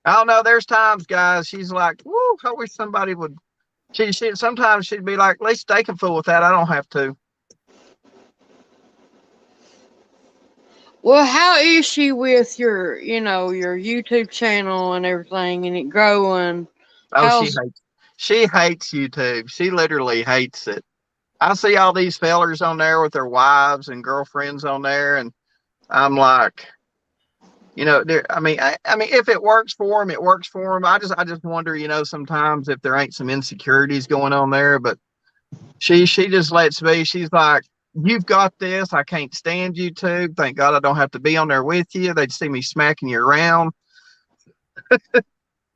I don't know. There's times, guys. She's like, "Woo! I wish somebody would." She sometimes she'd be like, "At least they can fool with that. I don't have to." Well, how is she with your, your YouTube channel and everything, and it growing? Oh, she hates YouTube. She literally hates it. I see all these fellers on there with their wives and girlfriends on there, and I'm like, I mean, if it works for them, it works for them. I just wonder, sometimes if there ain't some insecurities going on there. But she just lets me. She's like, "You've got this. I can't stand YouTube. Thank God I don't have to be on there with you. They'd see me smacking you around,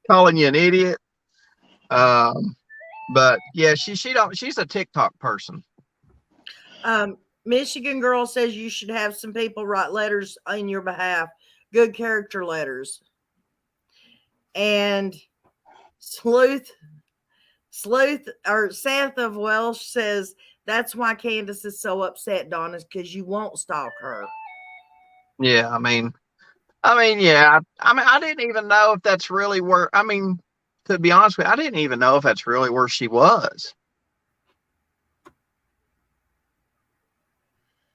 calling you an idiot." But yeah, she's a TikTok person. Michigan Girl says you should have some people write letters in your behalf, good character letters. And Sleuth or Seth of Welsh says that's why Candace is so upset, Donna, is because you won't stalk her. Yeah, I mean, yeah. I didn't even know if that's really where. I mean, to be honest with you, I didn't even know if that's really where she was.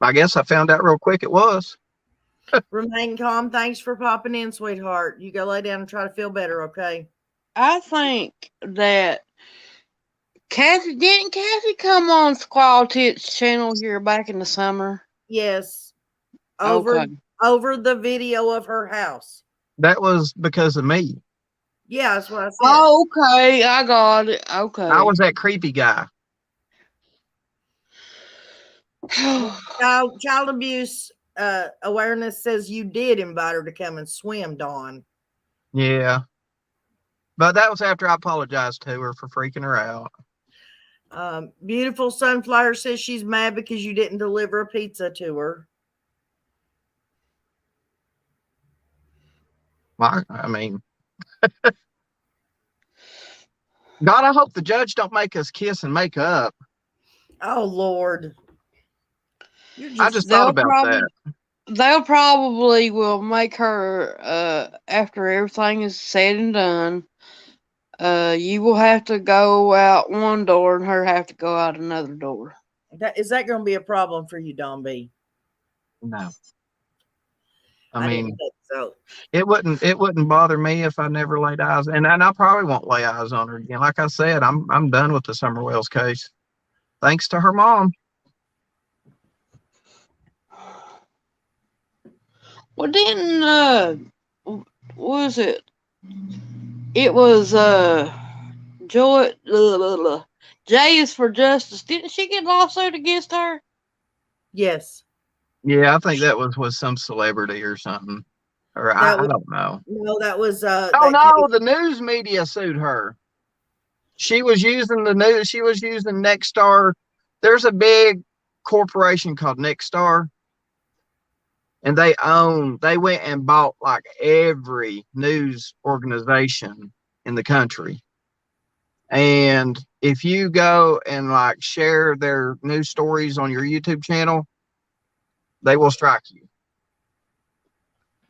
I guess I found out real quick it was. Remain calm. Thanks for popping in, sweetheart. You go lay down and try to feel better, okay? I think that didn't Kathy come on Squall Tits channel here back in the summer? Yes. Over the video of her house. That was because of me. Yeah, that's what I said. Oh, okay. I got it. Okay. I was that creepy guy. Child abuse awareness says you did invite her to come and swim, Dawn. Yeah. But that was after I apologized to her for freaking her out. Beautiful Sunflower says she's mad because you didn't deliver a pizza to her. I mean, God, I hope the judge don't make us kiss and make up. Oh, Lord. I just thought about that. They'll probably will make her, after everything is said and done, you will have to go out one door and her have to go out another door. Is that going to be a problem for you, Donb? No. I mean, didn't think so. It wouldn't bother me if I never laid eyes, and I probably won't lay eyes on her again. Like I said, I'm done with the Summer Wells case. Thanks to her mom. Well, didn't what was it? It was Joy. Jay is for Justice. Didn't she get a lawsuit against her? Yes. Yeah, I think that was some celebrity or something. Or I don't know. No, that was the news media sued her. She was using the news, she was using Nexstar. There's a big corporation called Nexstar. And they went and bought like every news organization in the country. And if you go and like share their news stories on your YouTube channel, they will strike you.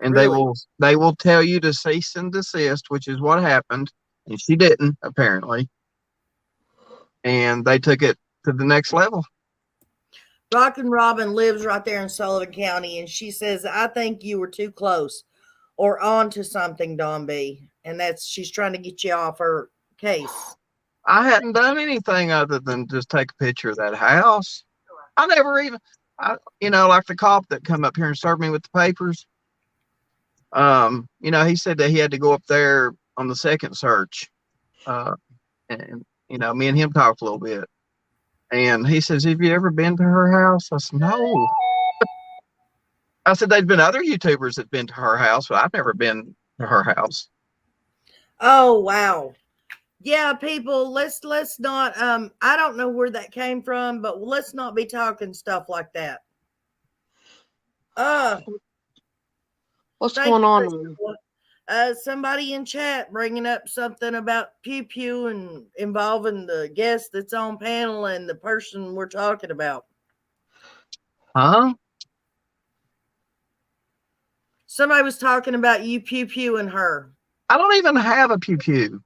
And Really? they will tell you to cease and desist, which is what happened. And she didn't, apparently. and they took it to the next level. Rockin' Robin lives right there in Sullivan County, and she says, I think you were too close or on to something, Donb. And she's trying to get you off her case. I hadn't done anything other than just take a picture of that house. I never even, like the cop that come up here and served me with the papers. He said that he had to go up there on the second search. And me and him talked a little bit. And he says, have you ever been to her house? I said, no. I said, there's been other YouTubers that been to her house, but I've never been to her house. Oh, wow. Yeah, people, let's not, I don't know where that came from, but let's not be talking stuff like that. What's going on? Somebody in chat bringing up something about pew pew and involving the guest that's on panel and the person we're talking about. Huh? Somebody was talking about you pew pew and her. I don't even have a pew pew.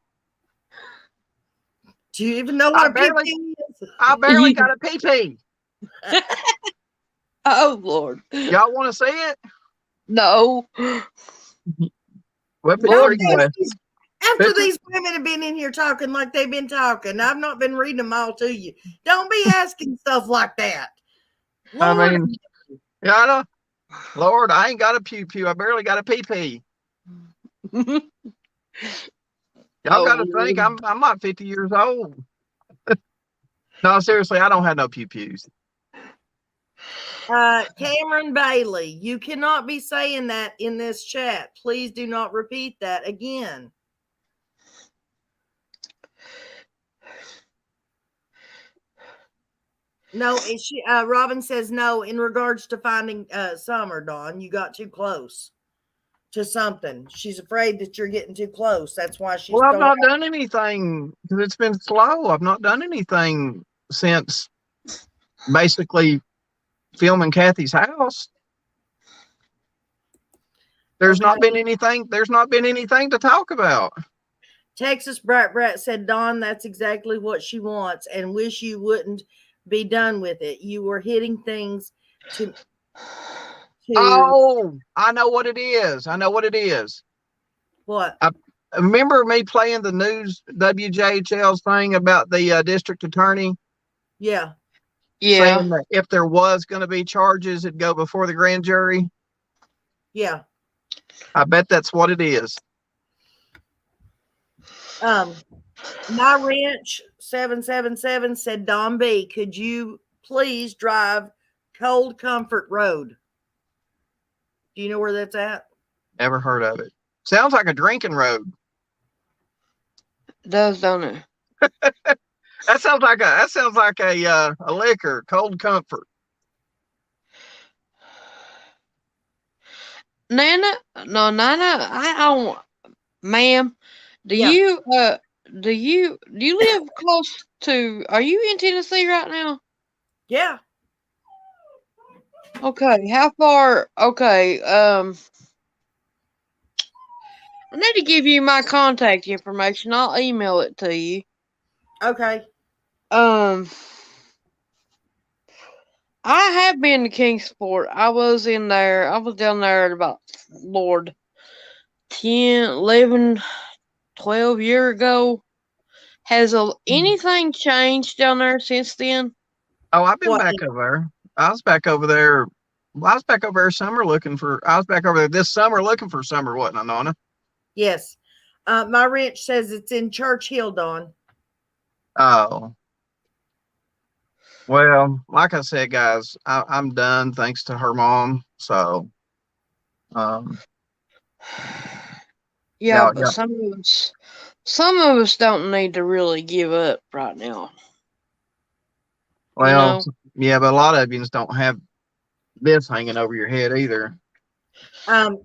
Do you even know what a pew pew is? I barely got a pee pee. Oh, Lord. Y'all want to see it? No. Well, after these women have been in here talking like they've been talking, I've not been reading them all to you. Don't be asking stuff like that. Lord. I mean, Lord, I ain't got a pew pew. I barely got a pee pee. Y'all got to think I'm not 50 years old. No, seriously, I don't have no pew pews. Cameron Bailey, you cannot be saying that in this chat. Please do not repeat that again. No, Robin says no in regards to finding Summer, Dawn. You got too close to something. She's afraid that you're getting too close. That's why she's. Well, I've not done anything because it's been slow. I've not done anything since basically filming Kathy's house. There's not been anything. There's not been anything to talk about. Texas Brat said, Dawn, that's exactly what she wants and wish you wouldn't be done with it. You were hitting things to Oh, I know what it is. I know what it is. What? I remember me playing the news WJHL's thing about the district attorney. Yeah. Yeah. Saying that if there was going to be charges, it'd go before the grand jury. Yeah. I bet that's what it is. My Ranch 777 said, Donb, could you please drive Cold Comfort Road? Do you know where that's at? Never heard of it. Sounds like a drinking road. It does, don't it? That sounds like a liquor, Cold Comfort. Nana, I don't, ma'am. Do you live close to? Are you in Tennessee right now? Yeah. Okay, how far? Okay, I need to give you my contact information. I'll email it to you. Okay. I have been to Kingsport. I was in there. I was down there at about, Lord, 10, 11, 12 years ago. Has anything changed down there since then? Oh, I've been back over there. I was back over there. Well, I was back over there I was back over there this summer looking for summer, wasn't I, Nonna? Yes. My ranch says it's in Church Hill, Dawn. Oh. Well, like I said, guys, I'm done thanks to her mom. So, yeah, but some of us don't need to really give up right now. Well, yeah, but a lot of you don't have this hanging over your head either.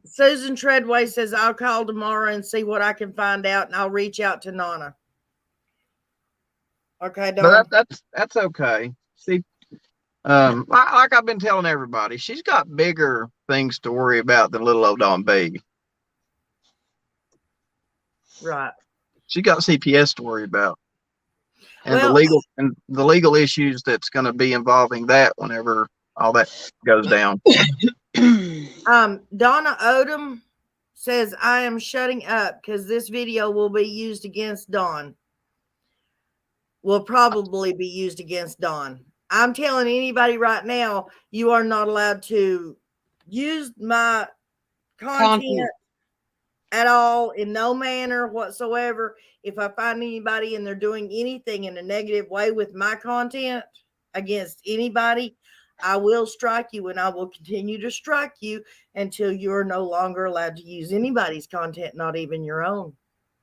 Susan Treadway says, I'll call tomorrow and see what I can find out, and I'll reach out to Nana. Okay, Dawn. But that's okay. See, like I've been telling everybody, she's got bigger things to worry about than little old Donb. Right. She got CPS to worry about. and the legal issues that's going to be involving that whenever all that goes down. Donna Odom says, I am shutting up because this video will be used against Dawn. Will probably be used against Dawn. I'm telling anybody right now, you are not allowed to use my content at all in no manner whatsoever. If I find anybody and they're doing anything in a negative way with my content against anybody, I will strike you, and I will continue to strike you until you're no longer allowed to use anybody's content, not even your own.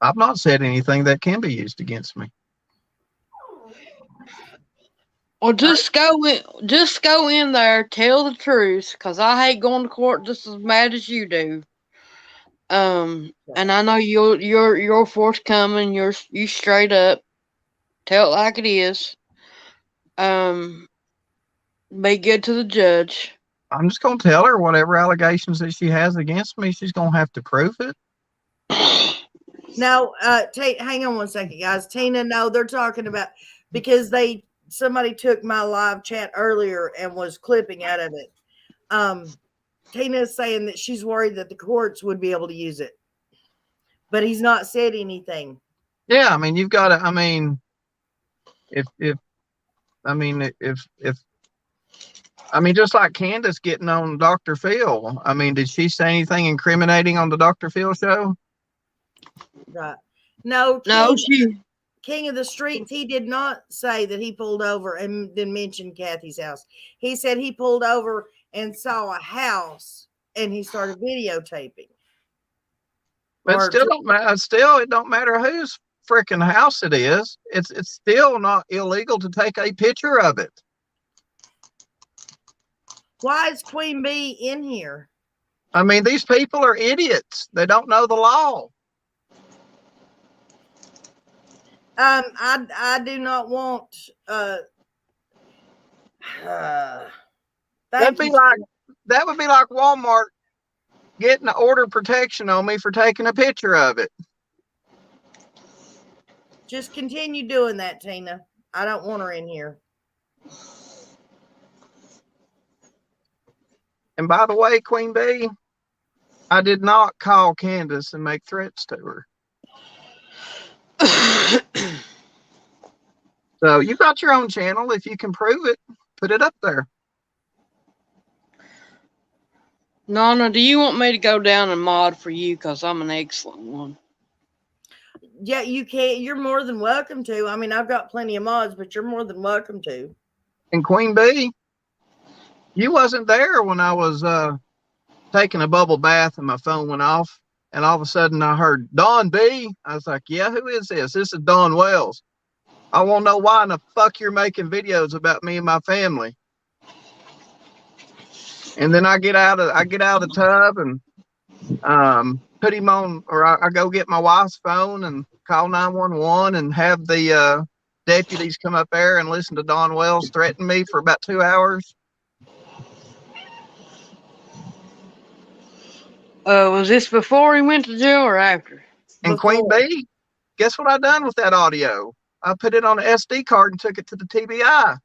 I've not said anything that can be used against me. Well, just go in there, tell the truth, because I hate going to court just as mad as you do. And I know you're forthcoming. You straight up tell it like it is. Be good to the judge. I'm just going to tell her whatever allegations that she has against me, she's going to have to prove it. Now, hang on one second, guys. Tina, no, they're talking about, because somebody took my live chat earlier and was clipping out of it. Tina is saying that she's worried that the courts would be able to use it, but he's not said anything. Yeah, I mean, you've got to. I mean, if just like Candace getting on Dr. Phil. I mean, did she say anything incriminating on the Dr. Phil show? Right. No, King of the Streets, he did not say that he pulled over and then mentioned Kathy's house. He said he pulled over and saw a house and he started videotaping. But still don't matter. Still, it don't matter whose freaking house it is. It's still not illegal to take a picture of it. Why is Queen Bee in here? I mean, these people are idiots. They don't know the law. I do not want that would be like Walmart getting the order of protection on me for taking a picture of it. Just continue doing that, Tina. I don't want her in here. And by the way, Queen Bee, I did not call Candace and make threats to her. So you got your own channel. If you can prove it, put it up there. Nana, do you want me to go down and mod for you? Because I'm an excellent one. Yeah, you can. You're more than welcome to. I mean, I've got plenty of mods, but you're more than welcome to. And Queen Bee, you wasn't there when I was taking a bubble bath and my phone went off. And all of a sudden I heard Donb. I was like, yeah, who is this? This is Don Wells. I won't know why in the fuck you're making videos about me and my family. And then I get out of the tub and put him on, or I go get my wife's phone and call 911 and have the deputies come up there and listen to Don Wells threaten me for about 2 hours. Was this before he went to jail or after? And Queen Bee, guess what I done with that audio? I put it on an SD card and took it to the TBI.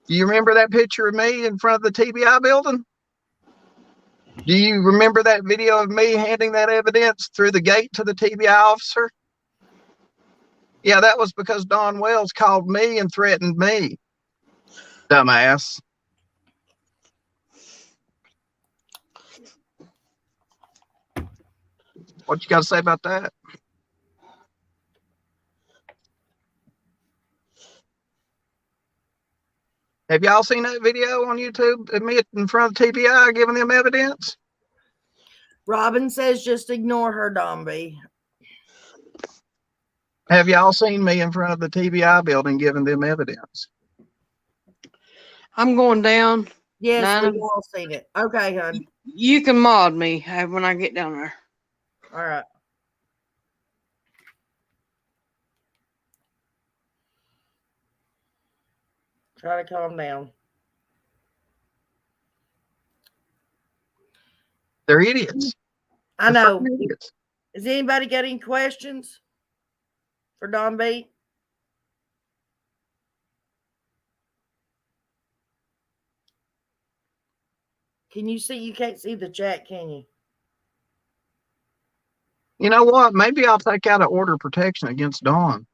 Do you remember that picture of me in front of the TBI building? Do you remember that video of me handing that evidence through the gate to the TBI officer? Yeah, that was because Don Wells called me and threatened me. Dumbass. What you got to say about that? Have y'all seen that video on YouTube of me in front of the TBI giving them evidence? Robin says just ignore her, Donb. Have y'all seen me in front of the TBI building giving them evidence? I'm going down. Yes, Nana, we've all seen it. Okay, hon. You can mod me when I get down there. All right. Try to calm down. They're idiots. I know. They're idiots. Has anybody got any questions for Donb? Can you see? You can't see the chat, can you? You know what? Maybe I'll take out an order of protection against Dawn.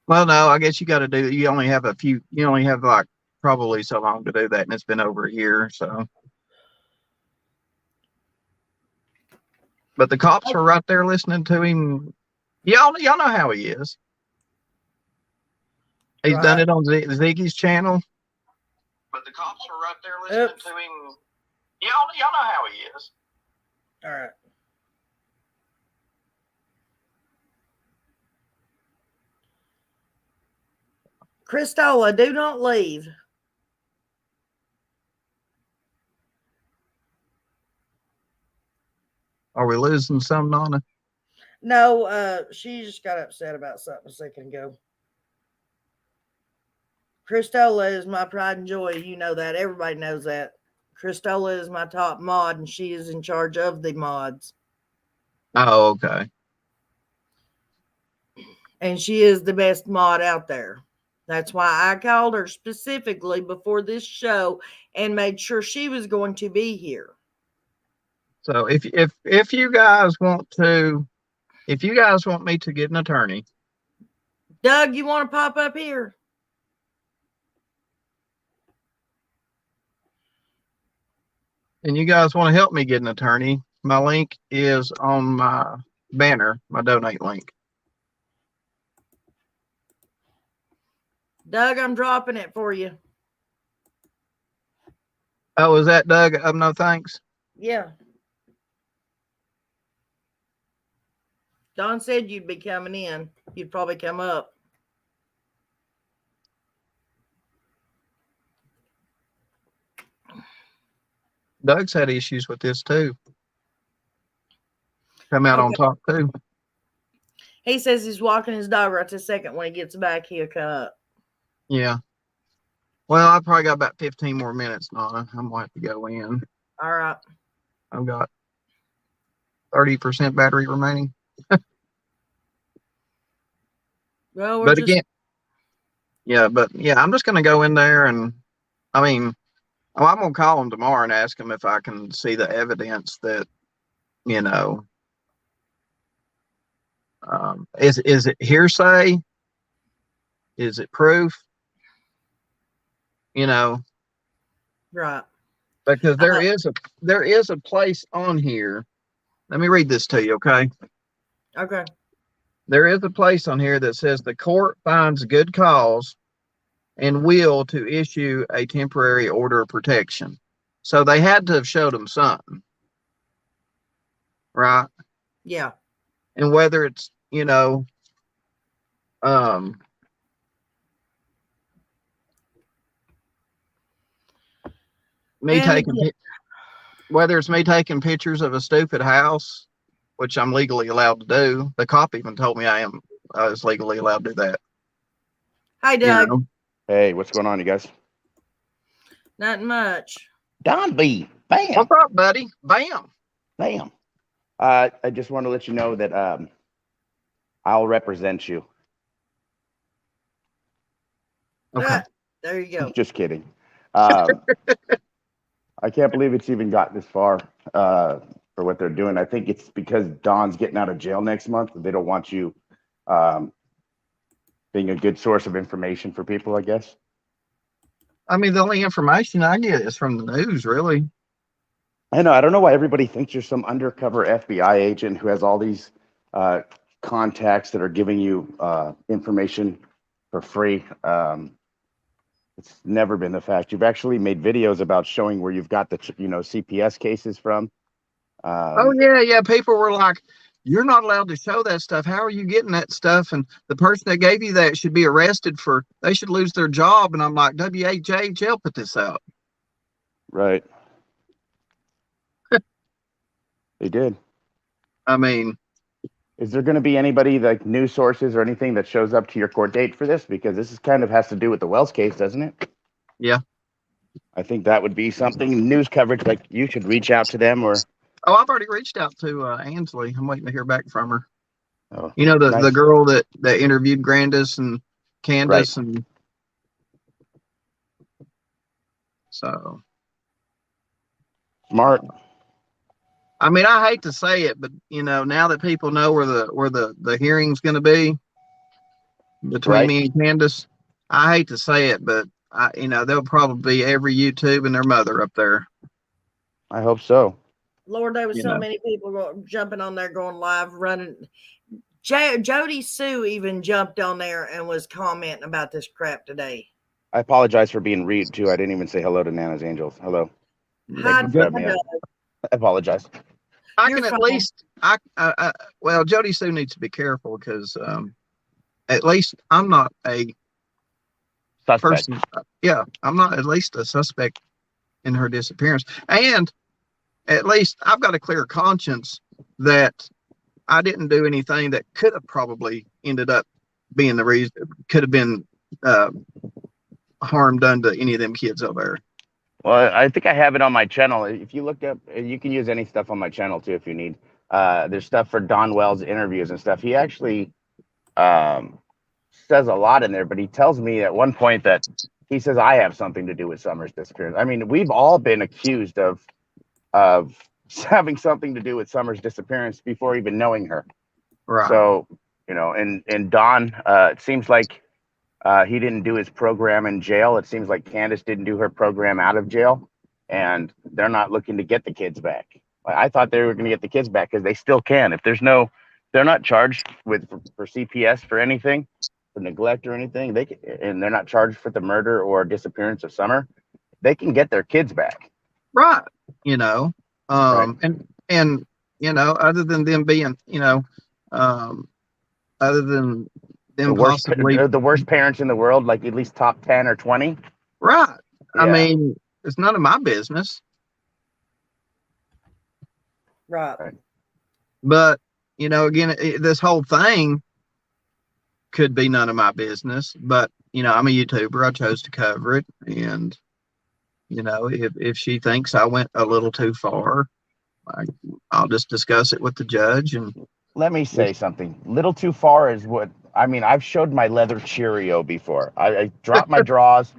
Well, no, I guess you got to do. You only have a few. You only have like probably so long to do that, and it's been over a year. So, but the cops were right there listening to him. Y'all know how he is. He's done it on Ziggy's channel. But the cops were right there listening to him. Y'all know how he is. All right. Christola, do not leave. Are we losing some, Nana? No, she just got upset about something a second ago. Christola is my pride and joy. You know that. Everybody knows that. Christola is my top mod, and she is in charge of the mods. Oh, okay. And she is the best mod out there. That's why I called her specifically before this show and made sure she was going to be here. So if you guys want me to get an attorney, Doug, you want to pop up here? and you guys want to help me get an attorney, my link is on my banner, my donate link. Doug, I'm dropping it for you. Oh, is that Doug? No thanks. Yeah. Don said you'd be coming in. You'd probably come up. Doug's had issues with this too. Come out on top too. He says he's walking his dog right this second. When he gets back, he'll come up. Yeah. Well, I probably got about 15 more minutes, Nana. I'm gonna have to go in. All right. I've got 30% battery remaining. Well, But again, I'm just gonna go in there, and I mean, I'm gonna call him tomorrow and ask him if I can see the evidence that, you know, is it hearsay? Is it proof? You know, right. because there is a place on here. Let me read this to you, okay? Okay. There is a place on here that says the court finds good cause and will to issue a temporary order of protection. So they had to have showed them something, right? Yeah. And whether it's, you know, whether it's me taking pictures of a stupid house, which I'm legally allowed to do. The cop even told me I was legally allowed to do that. Hi, Doug. You know? Hey, what's going on, you guys? Not much. Donb, bam. What's up, buddy? Bam. Bam. I just want to let you know that I'll represent you. Okay. There you go. Just kidding. I can't believe it's even got this far for what they're doing. I think it's because Don's getting out of jail next month. They don't want you being a good source of information for people, I guess. I mean, the only information I get is from the news, really. I know. I don't know why everybody thinks you're some undercover FBI agent who has all these contacts that are giving you information for free. It's never been the fact. You've actually made videos about showing where you've got the, CPS cases from. Oh, yeah. People were like, you're not allowed to show that stuff. How are you getting that stuff? And the person that gave you that should be arrested they should lose their job. And I'm like, WHA put this out. Right. They did. I mean, is there going to be anybody like news sources or anything that shows up to your court date for this? Because this is kind of has to do with the Wells case, doesn't it? Yeah. I think that would be something news coverage. Like you should reach out to them or. Oh, I've already reached out to Ansley. I'm waiting to hear back from her. Oh, you know, the nice. girl that interviewed Grandis and Candace, right. And So, Smart. I mean, I hate to say it, but now that people know where the hearing's going to be between Right. me and Candace, I hate to say it, but there'll probably be every YouTube and their mother up there. I hope so. Lord, there was so many people jumping on there, going live, running. Jody Sue even jumped on there and was commenting about this crap today. I apologize for being rude too. I didn't even say hello to Nana's Angels. Hello. Hi, Thanks for having me on. I apologize. I You're can at fine. least, well, Jody Sue needs to be careful because at least I'm not a Suspect. person. Yeah, I'm not at least a suspect in her disappearance. And at least I've got a clear conscience that I didn't do anything that could have probably ended up being the reason, could have been harm done to any of them kids over there. Well, I think I have it on my channel. If you look up, you can use any stuff on my channel too if you need. There's stuff for Don Wells interviews and stuff. He actually says a lot in there, but he tells me at one point that he says I have something to do with Summer's disappearance. I mean, we've all been accused of having something to do with Summer's disappearance before even knowing her. Right. So, and Don, it seems like he didn't do his program in jail. It seems like Candace didn't do her program out of jail, and they're not looking to get the kids back. I thought they were going to get the kids back because they still can. If they're not charged for CPS for anything, for neglect or anything, and they're not charged for the murder or disappearance of Summer, they can get their kids back. Right. Right. And other than them being, other than them possibly the worst parents in the world, like at least top 10 or 20. Right. Yeah. I mean, it's none of my business. Right. But, again, this whole thing could be none of my business. But, I'm a YouTuber. I chose to cover it. And, if she thinks I went a little too far, I'll just discuss it with the judge. And let me say something. Little too far is what I mean. I've showed my leather Cheerio before. I dropped my drawers,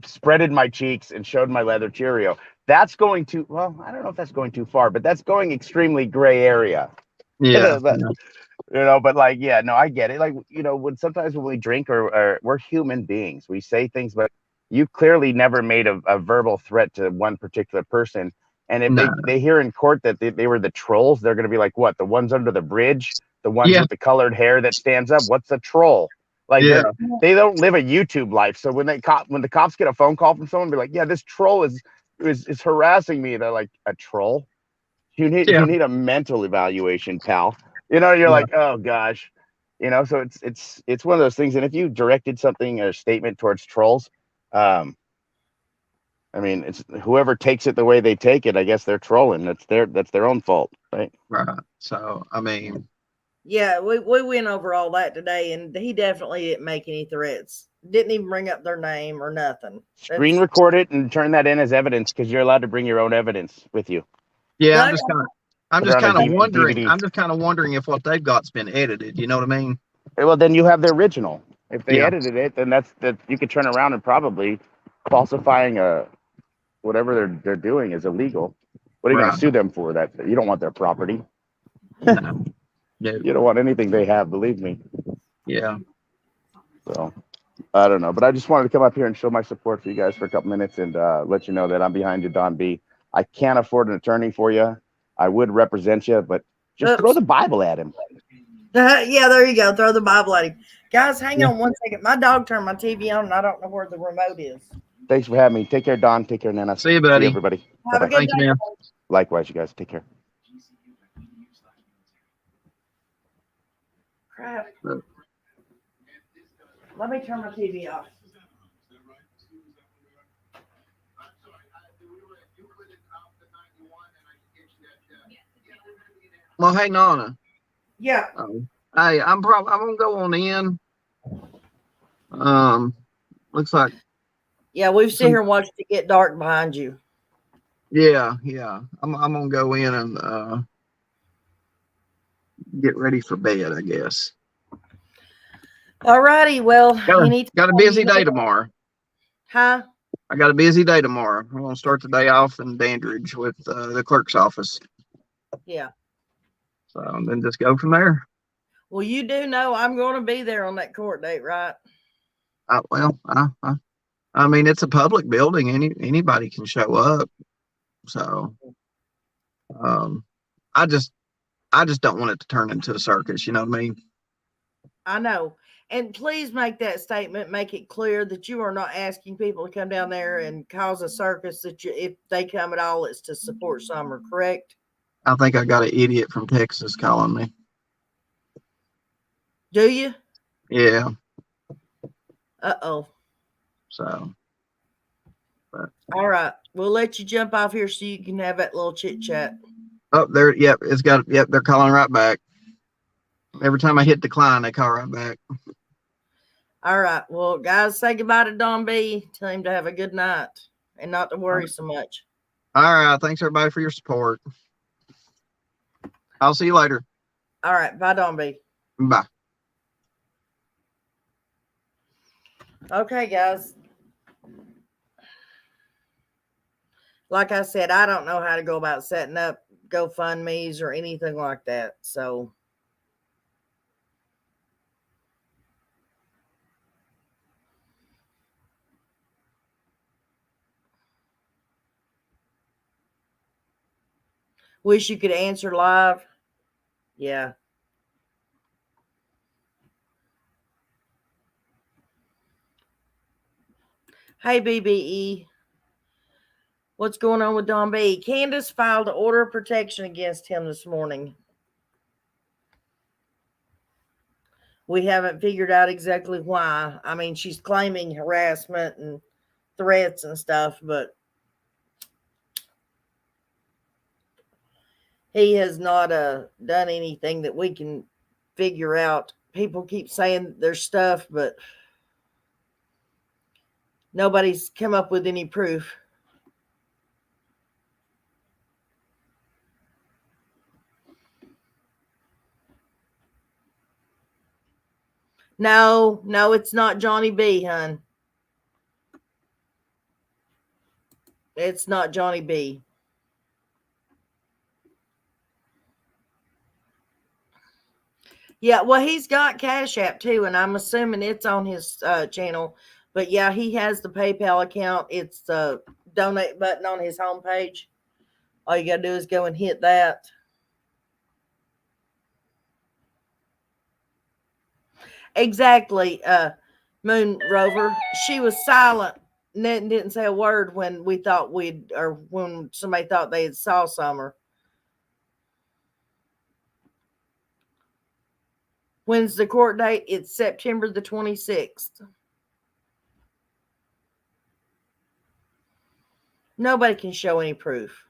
spreaded my cheeks, and showed my leather Cheerio. That's going too well. I don't know if that's going too far, but that's going extremely gray area. yeah, But like, yeah, no, I get it. Like, when we drink or we're human beings, we say things, but you clearly never made a verbal threat to one particular person. And if they hear in court that they were the trolls, they're going to be like, what? The ones under the bridge, the ones with the colored hair that stands up. What's a troll? Like, they don't live a YouTube life. So when the cops get a phone call from someone, be like, yeah, this troll is harassing me. They're like, a troll? You need a mental evaluation, pal. You're like, oh gosh, So it's one of those things. And if you directed something or a statement towards trolls, I mean, it's whoever takes it the way they take it. I guess they're trolling. That's their own fault, right? Right. So I mean, yeah, we went over all that today, and he definitely didn't make any threats. Didn't even bring up their name or nothing. Screen record it and turn that in as evidence because you're allowed to bring your own evidence with you. Yeah, I'm just kind of wondering. DVD. I'm just kind of wondering if what they've got's been edited. You know what I mean? Well, then you have the original. If they edited it, then that you could turn around and probably falsifying whatever they're doing is illegal. What are you going to sue them for? That you don't want their property. No. You don't want anything they have. Believe me. Yeah. So I don't know, but I just wanted to come up here and show my support for you guys for a couple minutes and let you know that I'm behind you, Don B. I can't afford an attorney for you. I would represent you, but just throw the Bible at him. Yeah, there you go. Throw the Bible at him. Guys, hang on one second. My dog turned my TV on, and I don't know where the remote is. Thanks for having me. Take care, Don. Take care, Nana. See you, buddy. See you, everybody. Have a good day. Likewise, you guys. Take care. Crap. Let me turn my TV off. Well, hey, Nana. Yeah. Hey, I'm gonna go on in. Looks like. Yeah, we've sat here and watched it get dark behind you. Yeah. I'm gonna go in and get ready for bed, I guess. All righty. Well, got a busy day tomorrow. Huh? I got a busy day tomorrow. I'm gonna start the day off in Dandridge with the clerk's office. Yeah. So then just go from there. Well, you do know I'm going to be there on that court date, right? I mean, it's a public building. Anybody can show up. So, I just don't want it to turn into a circus. You know what I mean? I know. And please make that statement, make it clear that you are not asking people to come down there and cause a circus, that if they come at all, it's to support Summer, correct? I think I got an idiot from Texas calling me. Do you? Yeah. Uh-oh. So. All right. We'll let you jump off here so you can have that little chit chat. Oh, there. Yep. They're calling right back. Every time I hit decline, they call right back. All right. Well, guys, say goodbye to Donb. Tell him to have a good night and not to worry so much. All right. Thanks everybody for your support. I'll see you later. All right. Bye, Donb. Bye. Okay, guys. Like I said, I don't know how to go about setting up GoFundMe's or anything like that. So wish you could answer live. Yeah. Hey, BBE. What's going on with Donb? Candace filed an order of protection against him this morning. We haven't figured out exactly why. I mean, she's claiming harassment and threats and stuff, but he has not done anything that we can figure out. People keep saying there's stuff, but nobody's come up with any proof. No, it's not Johnny B, hun. It's not Johnny B. Yeah, well, he's got Cash App too, and I'm assuming it's on his channel. But yeah, he has the PayPal account. It's the donate button on his homepage. All you got to do is go and hit that. Exactly, Moon Rover. She was silent and didn't say a word when we thought when somebody thought they had saw Summer. When's the court date? It's September the 26th. Nobody can show any proof.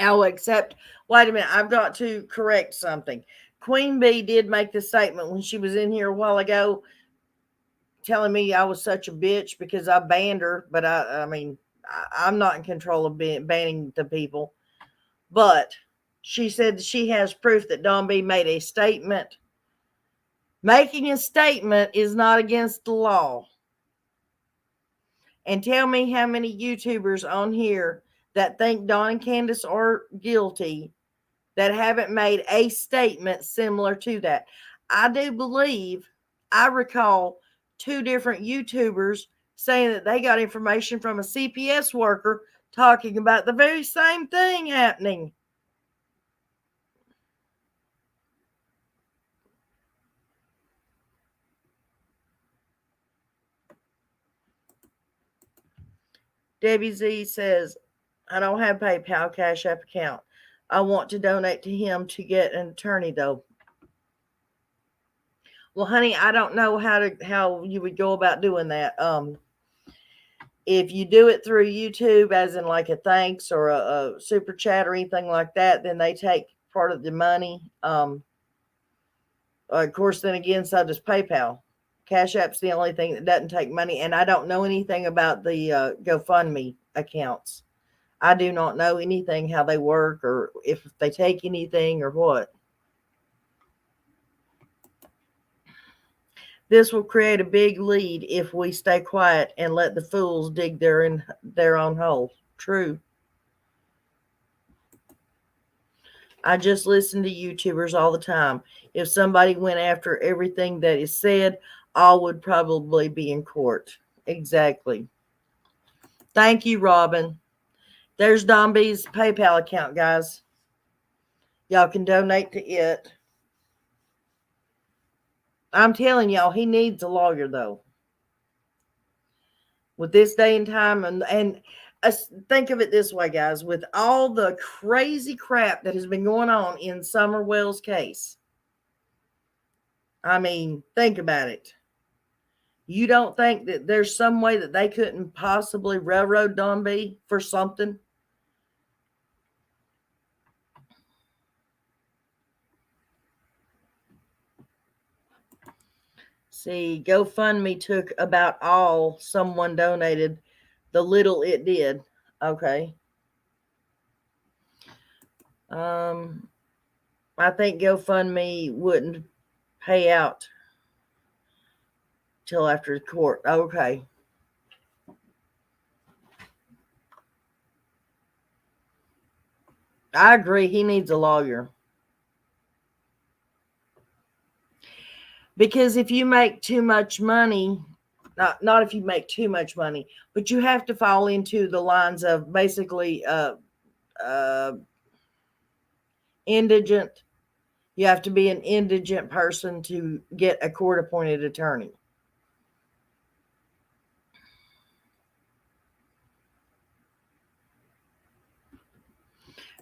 Oh, except, wait a minute, I've got to correct something. Queen Bee did make the statement when she was in here a while ago, telling me I was such a bitch because I banned her. But I mean, I'm not in control of banning the people. But she said she has proof that Donb made a statement. Making a statement is not against the law. And tell me how many YouTubers on here that think Don and Candace are guilty that haven't made a statement similar to that. I do believe, I recall 2 different YouTubers saying that they got information from a CPS worker talking about the very same thing happening. Debbie Z says, I don't have PayPal Cash App account. I want to donate to him to get an attorney though. Well, honey, I don't know how you would go about doing that. If you do it through YouTube, as in like a thanks or a super chat or anything like that, then they take part of the money. Of course, then again, so does PayPal. Cash App's the only thing that doesn't take money, and I don't know anything about the GoFundMe accounts. I do not know anything how they work or if they take anything or what. This will create a big lead if we stay quiet and let the fools dig their own hole. True. I just listen to YouTubers all the time. If somebody went after everything that is said, all would probably be in court. Exactly. Thank you, Robin. There's Donb's PayPal account, guys. Y'all can donate to it. I'm telling y'all, he needs a lawyer, though. With this day and time, and think of it this way, guys. With all the crazy crap that has been going on in Summerwell's case, I mean, think about it. You don't think that there's some way that they couldn't possibly railroad Donb for something? See, GoFundMe took about all someone donated, the little it did. Okay. I think GoFundMe wouldn't pay out till after court. Okay. I agree. He needs a lawyer. Because if you make too much money, not if you make too much money, but you have to fall into the lines of basically indigent. You have to be an indigent person to get a court-appointed attorney.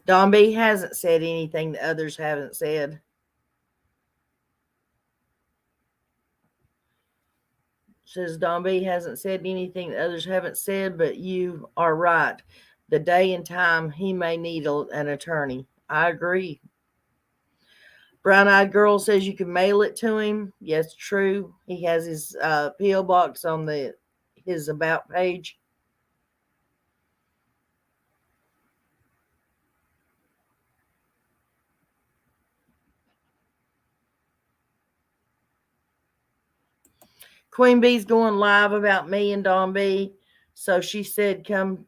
Donb hasn't said anything that others haven't said. Says Donb hasn't said anything that others haven't said, but you are right. The day and time he may need an attorney. I agree. Brown Eyed Girl says you can mail it to him. Yes, true. He has his P.O. box on his About page. Queen Bee's going live about me and Donb. So she said, come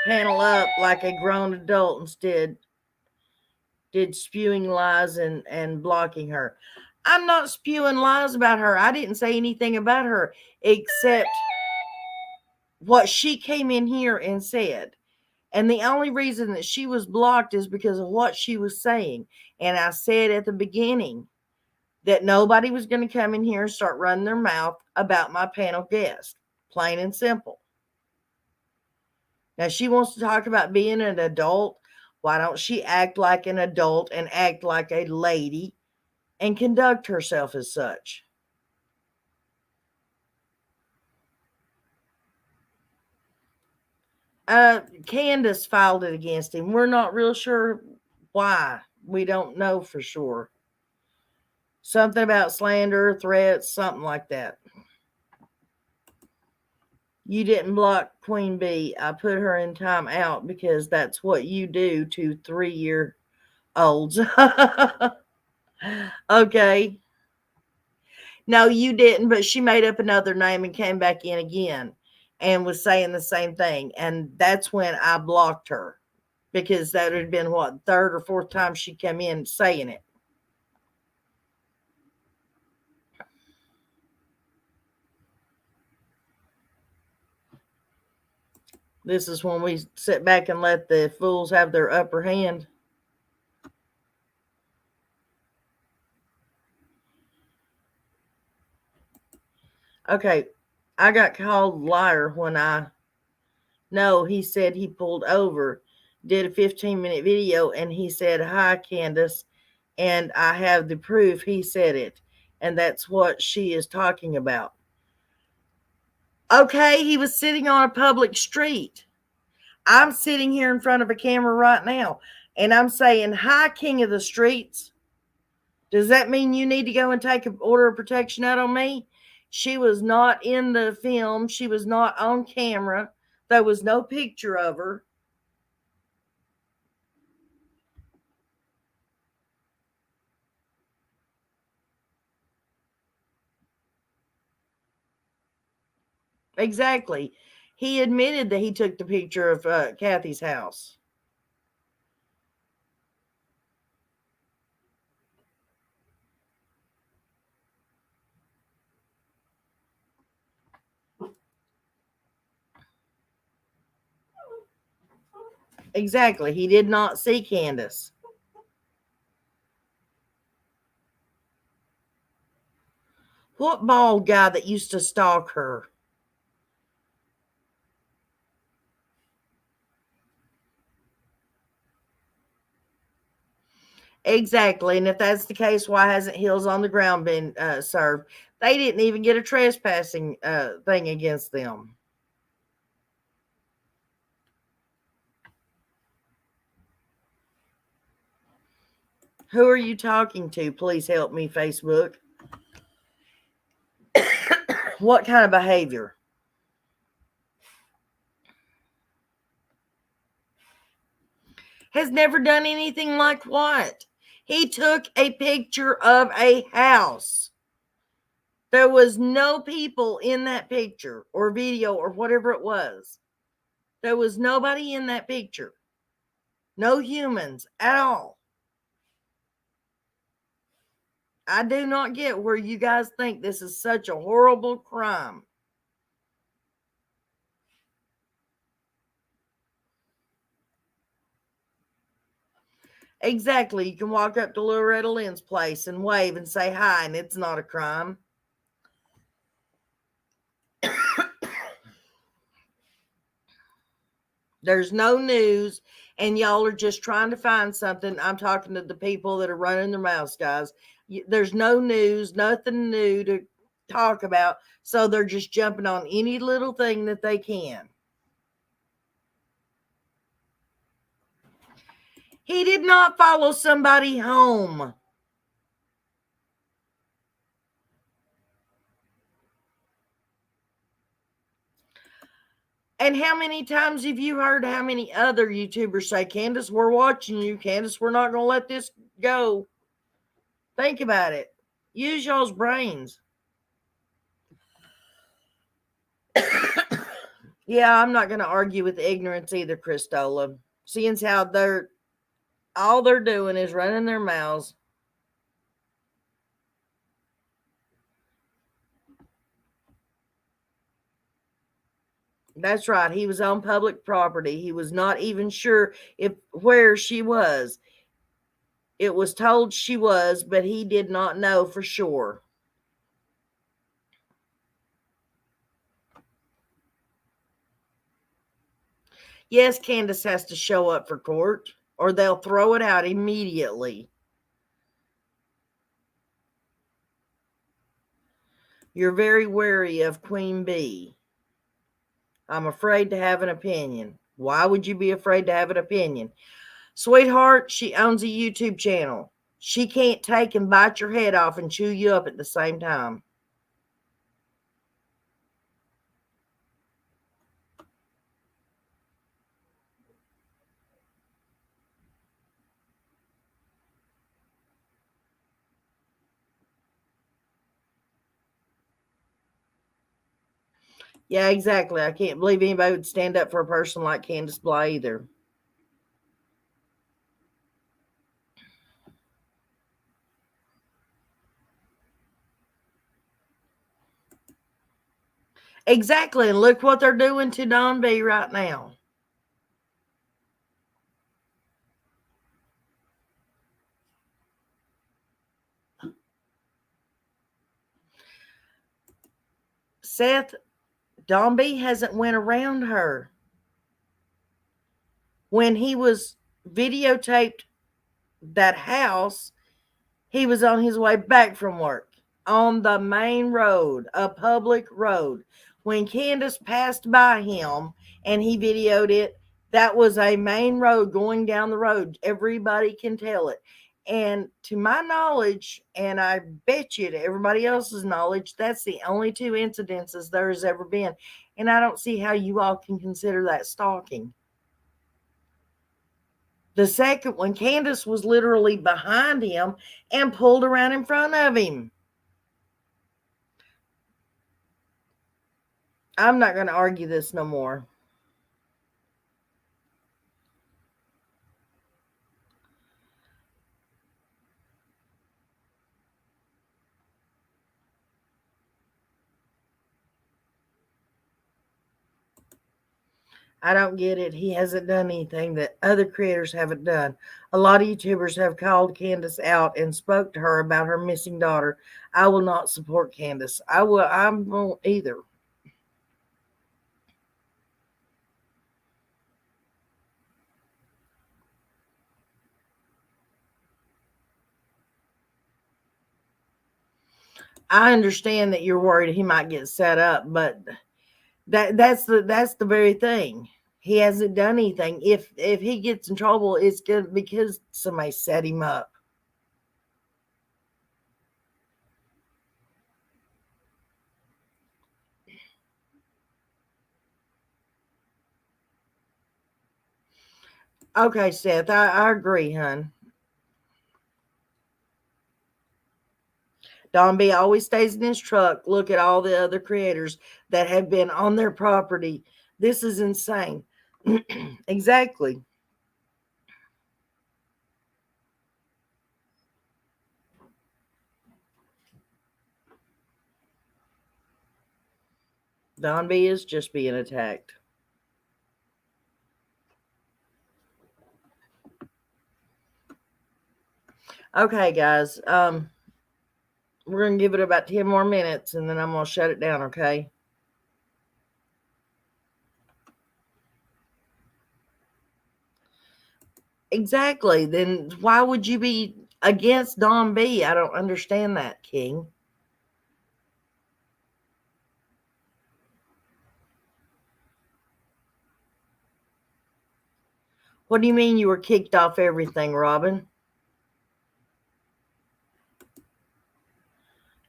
panel up like a grown adult instead. Did spewing lies and blocking her. I'm not spewing lies about her. I didn't say anything about her except what she came in here and said. And the only reason that she was blocked is because of what she was saying. And I said at the beginning that nobody was going to come in here and start running their mouth about my panel guest. Plain and simple. Now, she wants to talk about being an adult. Why don't she act like an adult and act like a lady and conduct herself as such? Candace filed it against him. We're not real sure why. We don't know for sure. Something about slander, threats, something like that. You didn't block Queen Bee. I put her in time out because that's what you do to 3-year-olds. Okay. No, you didn't, but she made up another name and came back in again and was saying the same thing. And that's when I blocked her because that had been what, third or fourth time she came in saying it. This is when we sit back and let the fools have their upper hand. Okay, I got called liar when no, he said he pulled over, did a 15-minute video, and he said, hi, Candace, and I have the proof he said it. And that's what she is talking about. Okay, he was sitting on a public street. I'm sitting here in front of a camera right now, and I'm saying, hi, king of the streets. Does that mean you need to go and take an order of protection out on me? She was not in the film. She was not on camera. There was no picture of her. Exactly. He admitted that he took the picture of Kathy's house. Exactly. He did not see Candace. What bald guy that used to stalk her? Exactly. And if that's the case, why hasn't Hills on the Ground been served? They didn't even get a trespassing thing against them. Who are you talking to? Please help me, Facebook. What kind of behavior? Has never done anything like what? He took a picture of a house. There was no people in that picture or video or whatever it was. There was nobody in that picture. No humans at all. I do not get where you guys think this is such a horrible crime. Exactly. You can walk up to Loretta Lynn's place and wave and say hi, and it's not a crime. There's no news, and y'all are just trying to find something. I'm talking to the people that are running their mouths, guys. There's no news, nothing new to talk about, so they're just jumping on any little thing that they can. He did not follow somebody home. And how many times have you heard how many other YouTubers say, Candace, we're watching you. Candace, we're not going to let this go. Think about it. Use y'all's brains. Yeah, I'm not going to argue with ignorance either, Christola. Seeing how all they're doing is running their mouths. That's right. He was on public property. He was not even sure where she was. It was told she was, but he did not know for sure. Yes, Candace has to show up for court, or they'll throw it out immediately. You're very wary of Queen Bee. I'm afraid to have an opinion. Why would you be afraid to have an opinion? Sweetheart, she owns a YouTube channel. She can't take and bite your head off and chew you up at the same time. Yeah, exactly. I can't believe anybody would stand up for a person like Candace Bly either. Exactly. And look what they're doing to Donb right now. Seth, Donb hasn't went around her. When he was videotaped that house, he was on his way back from work on the main road, a public road. When Candace passed by him and he videoed it, that was a main road going down the road. Everybody can tell it. And to my knowledge, and I bet you to everybody else's knowledge, that's the only two incidences there has ever been. And I don't see how you all can consider that stalking. The second one, Candace was literally behind him and pulled around in front of him. I'm not going to argue this no more. I don't get it. He hasn't done anything that other creators haven't done. A lot of YouTubers have called Candace out and spoke to her about her missing daughter. I will not support Candace. I won't either. I understand that you're worried he might get set up, but that's the very thing. He hasn't done anything. If he gets in trouble, it's good because somebody set him up. Okay, Seth, I agree, hun. Don B always stays in his truck. Look at all the other creators that have been on their property. This is insane. Exactly. Don B is just being attacked. Okay, guys. We're gonna give it about 10 more minutes and then I'm gonna shut it down, okay? Exactly. Then why would you be against Don B? I don't understand that, King. What do you mean you were kicked off everything, Robin?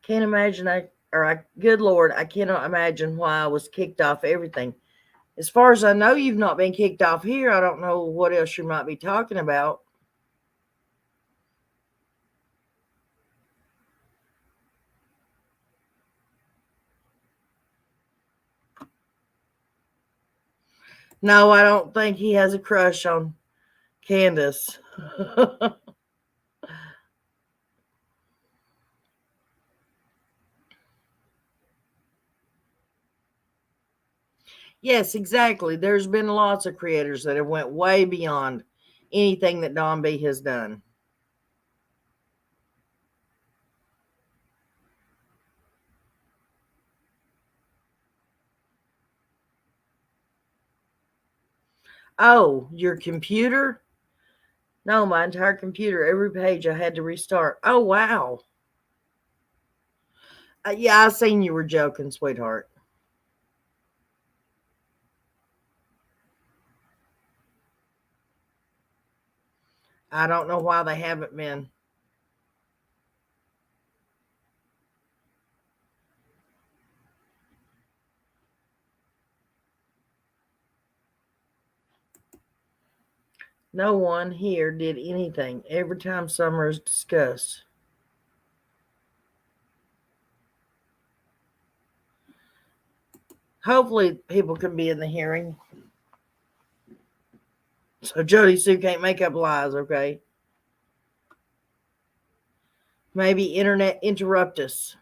Can't imagine good Lord, I cannot imagine why I was kicked off everything. As far as I know, you've not been kicked off here. I don't know what else you might be talking about. No, I don't think he has a crush on Candace. Yes, exactly. There's been lots of creators that have went way beyond anything that Don B has done. Oh, your computer? No, my entire computer, every page I had to restart. Oh, wow. Yeah, I seen you were joking, sweetheart. I don't know why they haven't been. No one here did anything every time Summer is discussed. Hopefully, people can be in the hearing. So Jody Sue can't make up lies, okay? Maybe internet interrupt us.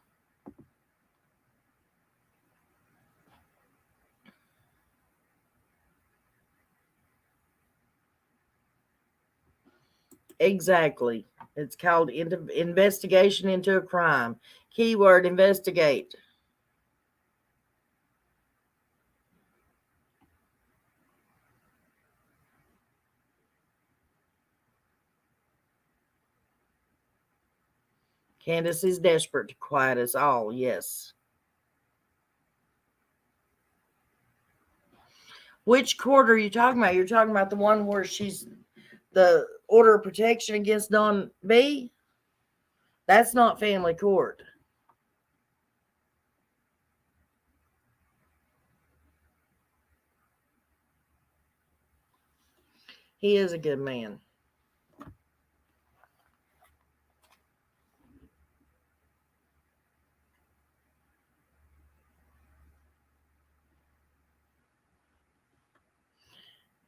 Exactly. It's called investigation into a crime. Keyword investigate. Candace is desperate to quiet us all, yes. Which court are you talking about? You're talking about the one where she's the order of protection against Don B? That's not family court. He is a good man.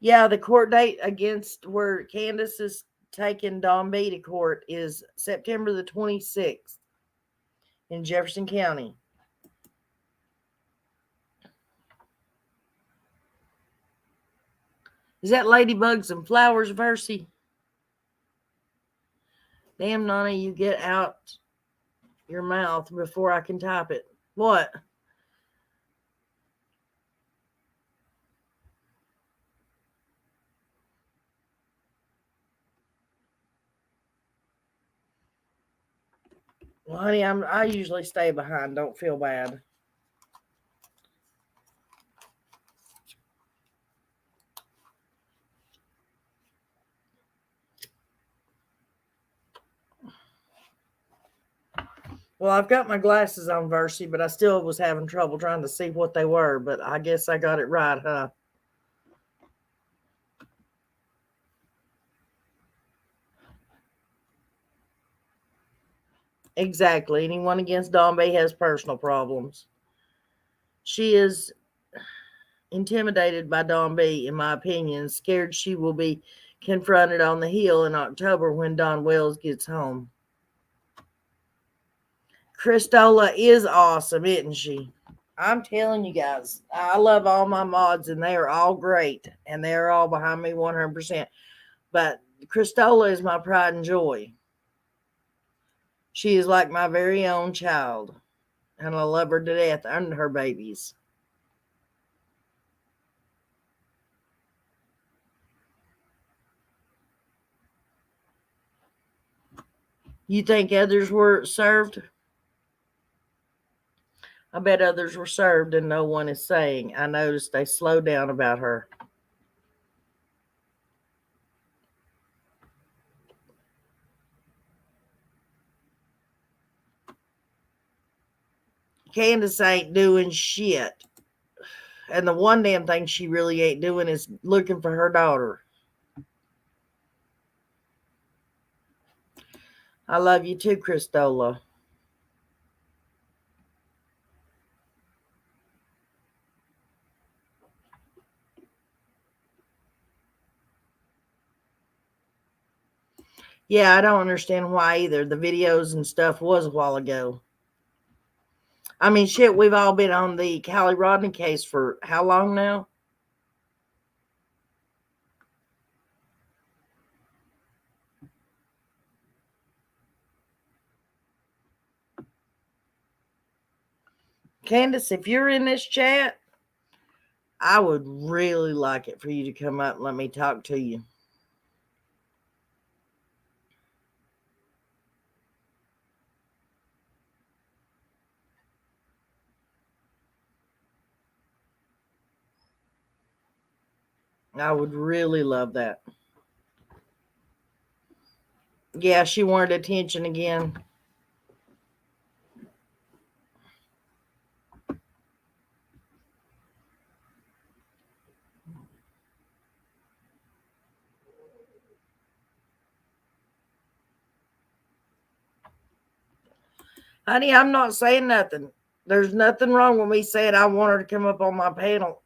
Yeah, the court date against where Candace is taking Donb to court is September the 26th in Jefferson County. Is that Ladybugs and Flowers, Versi? Damn, Nana, you get out your mouth before I can type it. What? Well, honey, I usually stay behind. Don't feel bad. Well, I've got my glasses on, Versi, but I still was having trouble trying to see what they were. But I guess I got it right, huh? Exactly. Anyone against Donb has personal problems. She is intimidated by Donb, in my opinion, scared she will be confronted on the hill in October when Don Wells gets home. Christola is awesome, isn't she? I'm telling you guys, I love all my mods, and they are all great, and they're all behind me 100%. But Christola is my pride and joy. She is like my very own child, and I love her to death and her babies. You think others were served? I bet others were served and no one is saying. I noticed they slowed down about her. Candace ain't doing shit. And the one damn thing she really ain't doing is looking for her daughter. I love you too, Christola. Yeah, I don't understand why either. The videos and stuff was a while ago. I mean, shit, we've all been on the Callie Rodney case for how long now? Candace, if you're in this chat, I would really like it for you to come up and let me talk to you. I would really love that. Yeah, she wanted attention again. Honey, I'm not saying nothing. There's nothing wrong with me saying I want her to come up on my panel.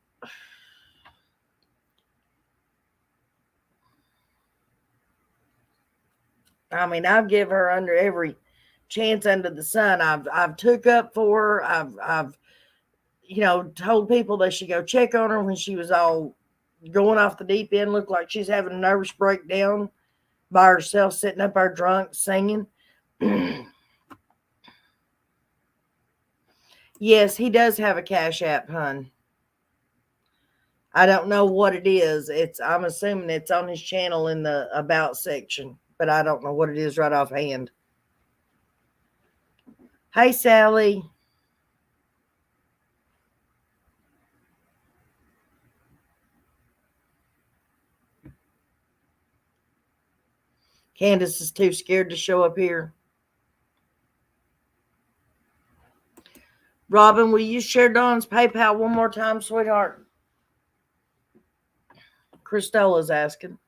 I mean, I've given her under every chance under the sun. I've took up for her. I've told people they should go check on her when she was all going off the deep end, looked like she's having a nervous breakdown by herself, sitting up there drunk, singing. Yes, he does have a Cash App, hun. I don't know what it is. I'm assuming it's on his channel in the About section, but I don't know what it is right offhand. Hey, Sally. Candace is too scared to show up here. Robin, will you share Dawn's PayPal one more time, sweetheart? Christola's asking.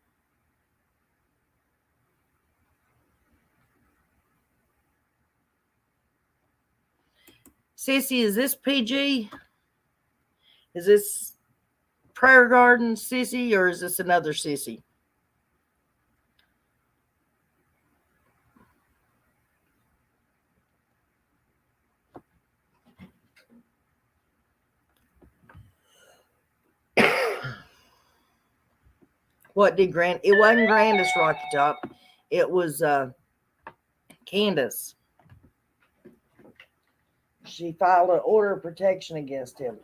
Sissy, is this PG? Is this Prayer Garden sissy, or is this another sissy? What did Grand? It wasn't Grandis Rocky Top. It was Candace. She filed an order of protection against him.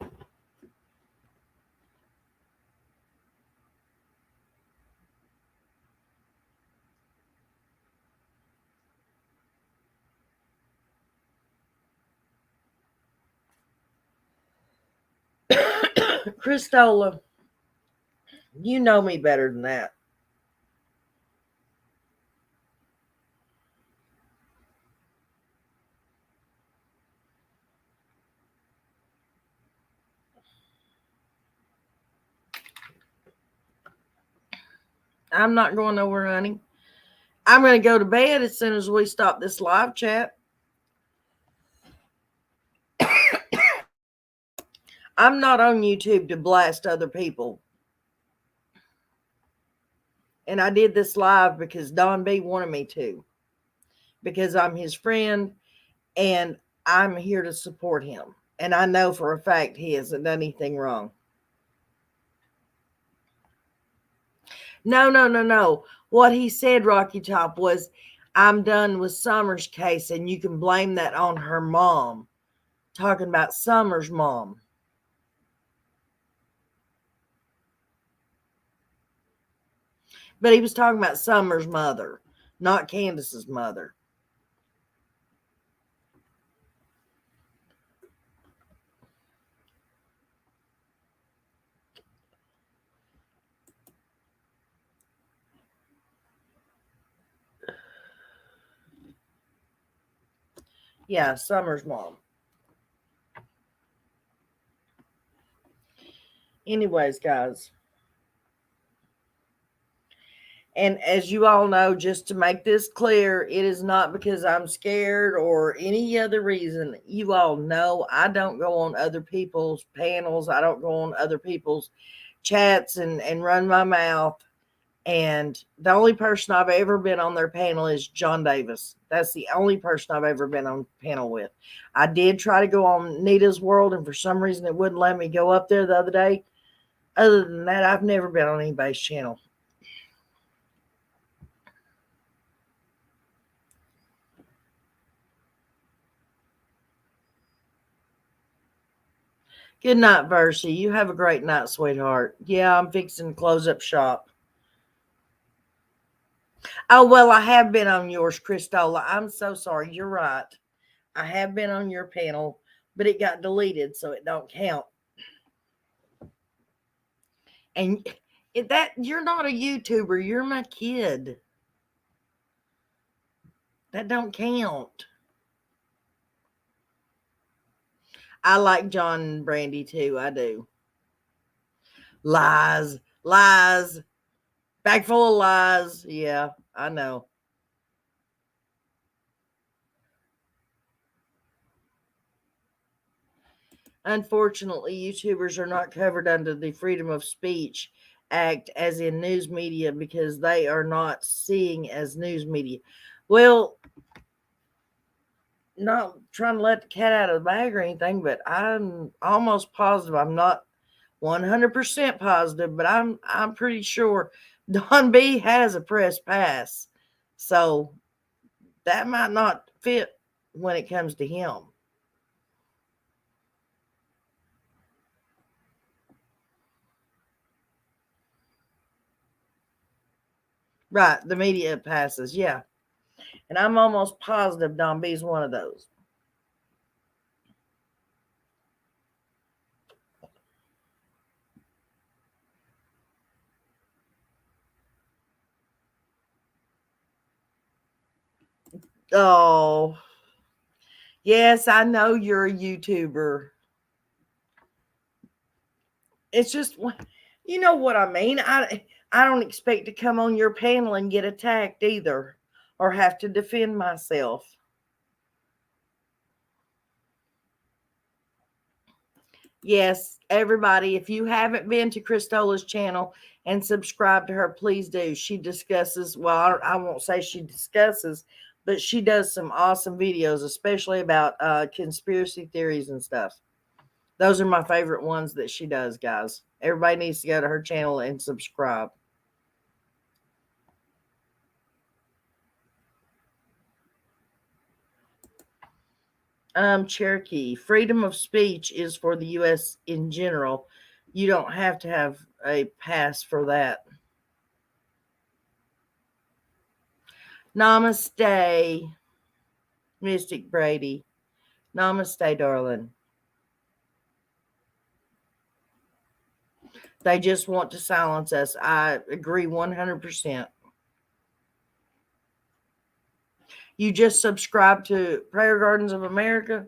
Christola, you know me better than that. I'm not going nowhere, honey. I'm going to go to bed as soon as we stop this live chat. I'm not on YouTube to blast other people. And I did this live because Don B wanted me to. Because I'm his friend and I'm here to support him. And I know for a fact he hasn't done anything wrong. No. What he said, Rocky Top, was I'm done with Summer's case and you can blame that on her mom. Talking about Summer's mom. But he was talking about Summer's mother, not Candace's mother. Yeah, Summer's mom. Anyways, guys. And as you all know, just to make this clear, it is not because I'm scared or any other reason. You all know I don't go on other people's panels. I don't go on other people's chats and run my mouth. And the only person I've ever been on their panel is John Davis. That's the only person I've ever been on panel with. I did try to go on Nita's World, and for some reason it wouldn't let me go up there the other day. Other than that, I've never been on anybody's channel. Good night, Versi. You have a great night, sweetheart. Yeah, I'm fixing to close up shop. Oh, well, I have been on yours, Christola. I'm so sorry. You're right. I have been on your panel, but it got deleted, so it don't count. And that you're not a YouTuber. You're my kid. That don't count. I like John and Brandy too. I do. Lies. Bag full of lies. Yeah, I know. Unfortunately, YouTubers are not covered under the Freedom of Speech Act as in news media because they are not seeing as news media. Well, not trying to let the cat out of the bag or anything, but I'm almost positive. I'm not 100% positive, but I'm pretty sure Don B has a press pass. So that might not fit when it comes to him. Right, the media passes, yeah. And I'm almost positive Don B is one of those. Oh, yes, I know you're a YouTuber. It's just, you know what I mean. I don't expect to come on your panel and get attacked either, or have to defend myself. Yes, everybody, if you haven't been to Christola's channel and subscribe to her, please do. She discusses, well, I won't say she discusses, but she does some awesome videos, especially about conspiracy theories and stuff. Those are my favorite ones that she does, guys. Everybody needs to go to her channel and subscribe. Cherokee, freedom of speech is for the U.S. in general. You don't have to have a pass for that. Namaste, Mystic Brady. Namaste, darling. They just want to silence us. I agree 100%. You just subscribe to Prayer Gardens of America?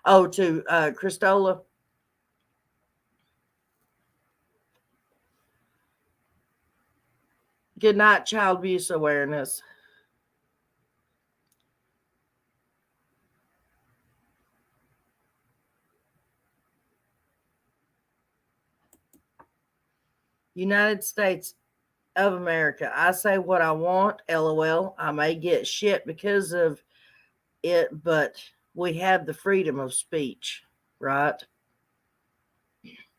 Oh, to Christola? Good night, child abuse awareness. United States of America. I say what I want, LOL. I may get shit because of it, but we have the freedom of speech, right?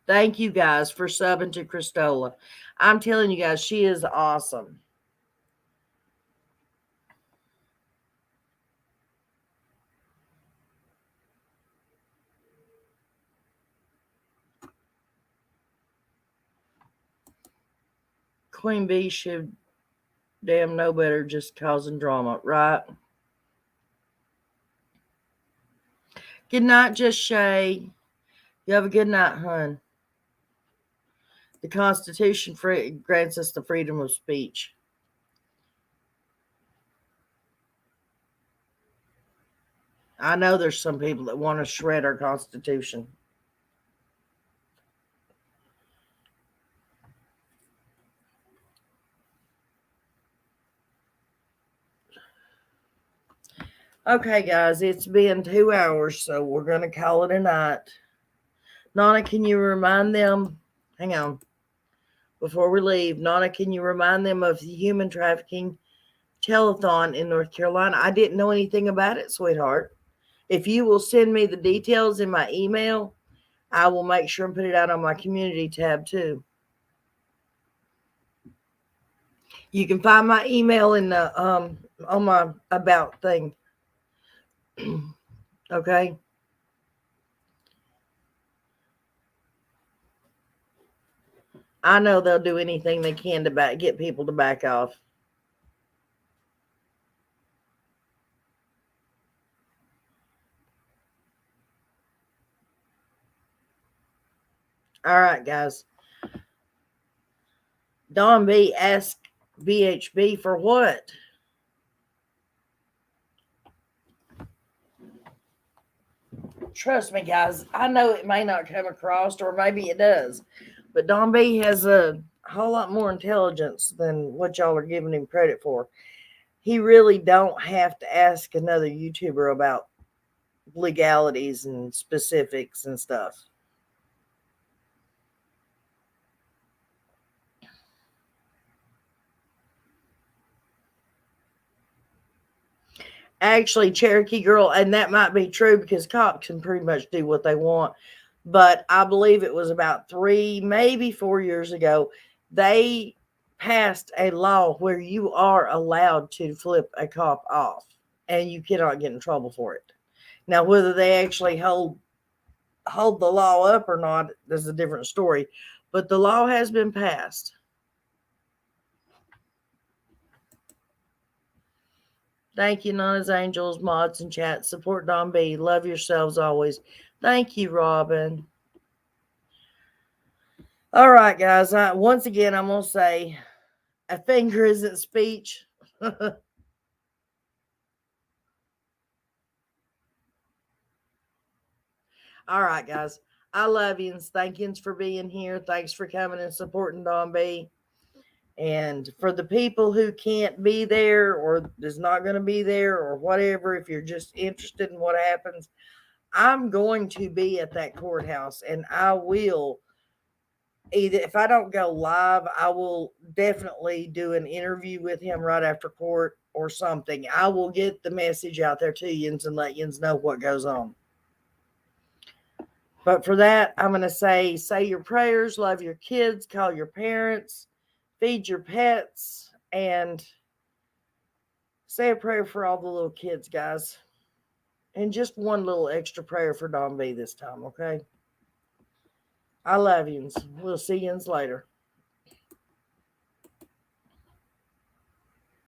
Thank you guys for subbing to Christola. I'm telling you guys, she is awesome. Queen Bee should damn know better, just causing drama, right? Good night, Just Shay. You have a good night, hun. The Constitution grants us the freedom of speech. I know there's some people that want to shred our Constitution. Okay, guys, it's been 2 hours, so we're going to call it a night. Nana, can you remind them? Hang on. Before we leave, Nana, can you remind them of the human trafficking telethon in North Carolina? I didn't know anything about it, sweetheart. If you will send me the details in my email, I will make sure and put it out on my community tab too. You can find my email in the on my about thing. Okay. I know they'll do anything they can to get people to back off. All right, guys. Don B asked BHB for what? Trust me, guys. I know it may not come across, or maybe it does, but Don B has a whole lot more intelligence than what y'all are giving him credit for. He really don't have to ask another YouTuber about legalities and specifics and stuff. Actually, Cherokee Girl, and that might be true because cops can pretty much do what they want. But I believe it was about 3, maybe 4 years ago, they passed a law where you are allowed to flip a cop off and you cannot get in trouble for it. Now, whether they actually hold the law up or not is a different story, but the law has been passed. Thank you, Nana's Angels, mods, and chat. Support Don B. Love yourselves always. Thank you, Robin. All right, guys. Once again, I'm going to say a finger isn't speech. All right, guys. I love you. Thank you for being here. Thanks for coming and supporting Don B. And for the people who can't be there or is not going to be there or whatever, if you're just interested in what happens, I'm going to be at that courthouse, and I will either, if I don't go live, I will definitely do an interview with him right after court or something. I will get the message out there to yins and let yins know what goes on. But for that, I'm going to say your prayers, love your kids, call your parents, feed your pets, and say a prayer for all the little kids, guys. And just one little extra prayer for Donb this time, okay? I love yous. We'll see yous later.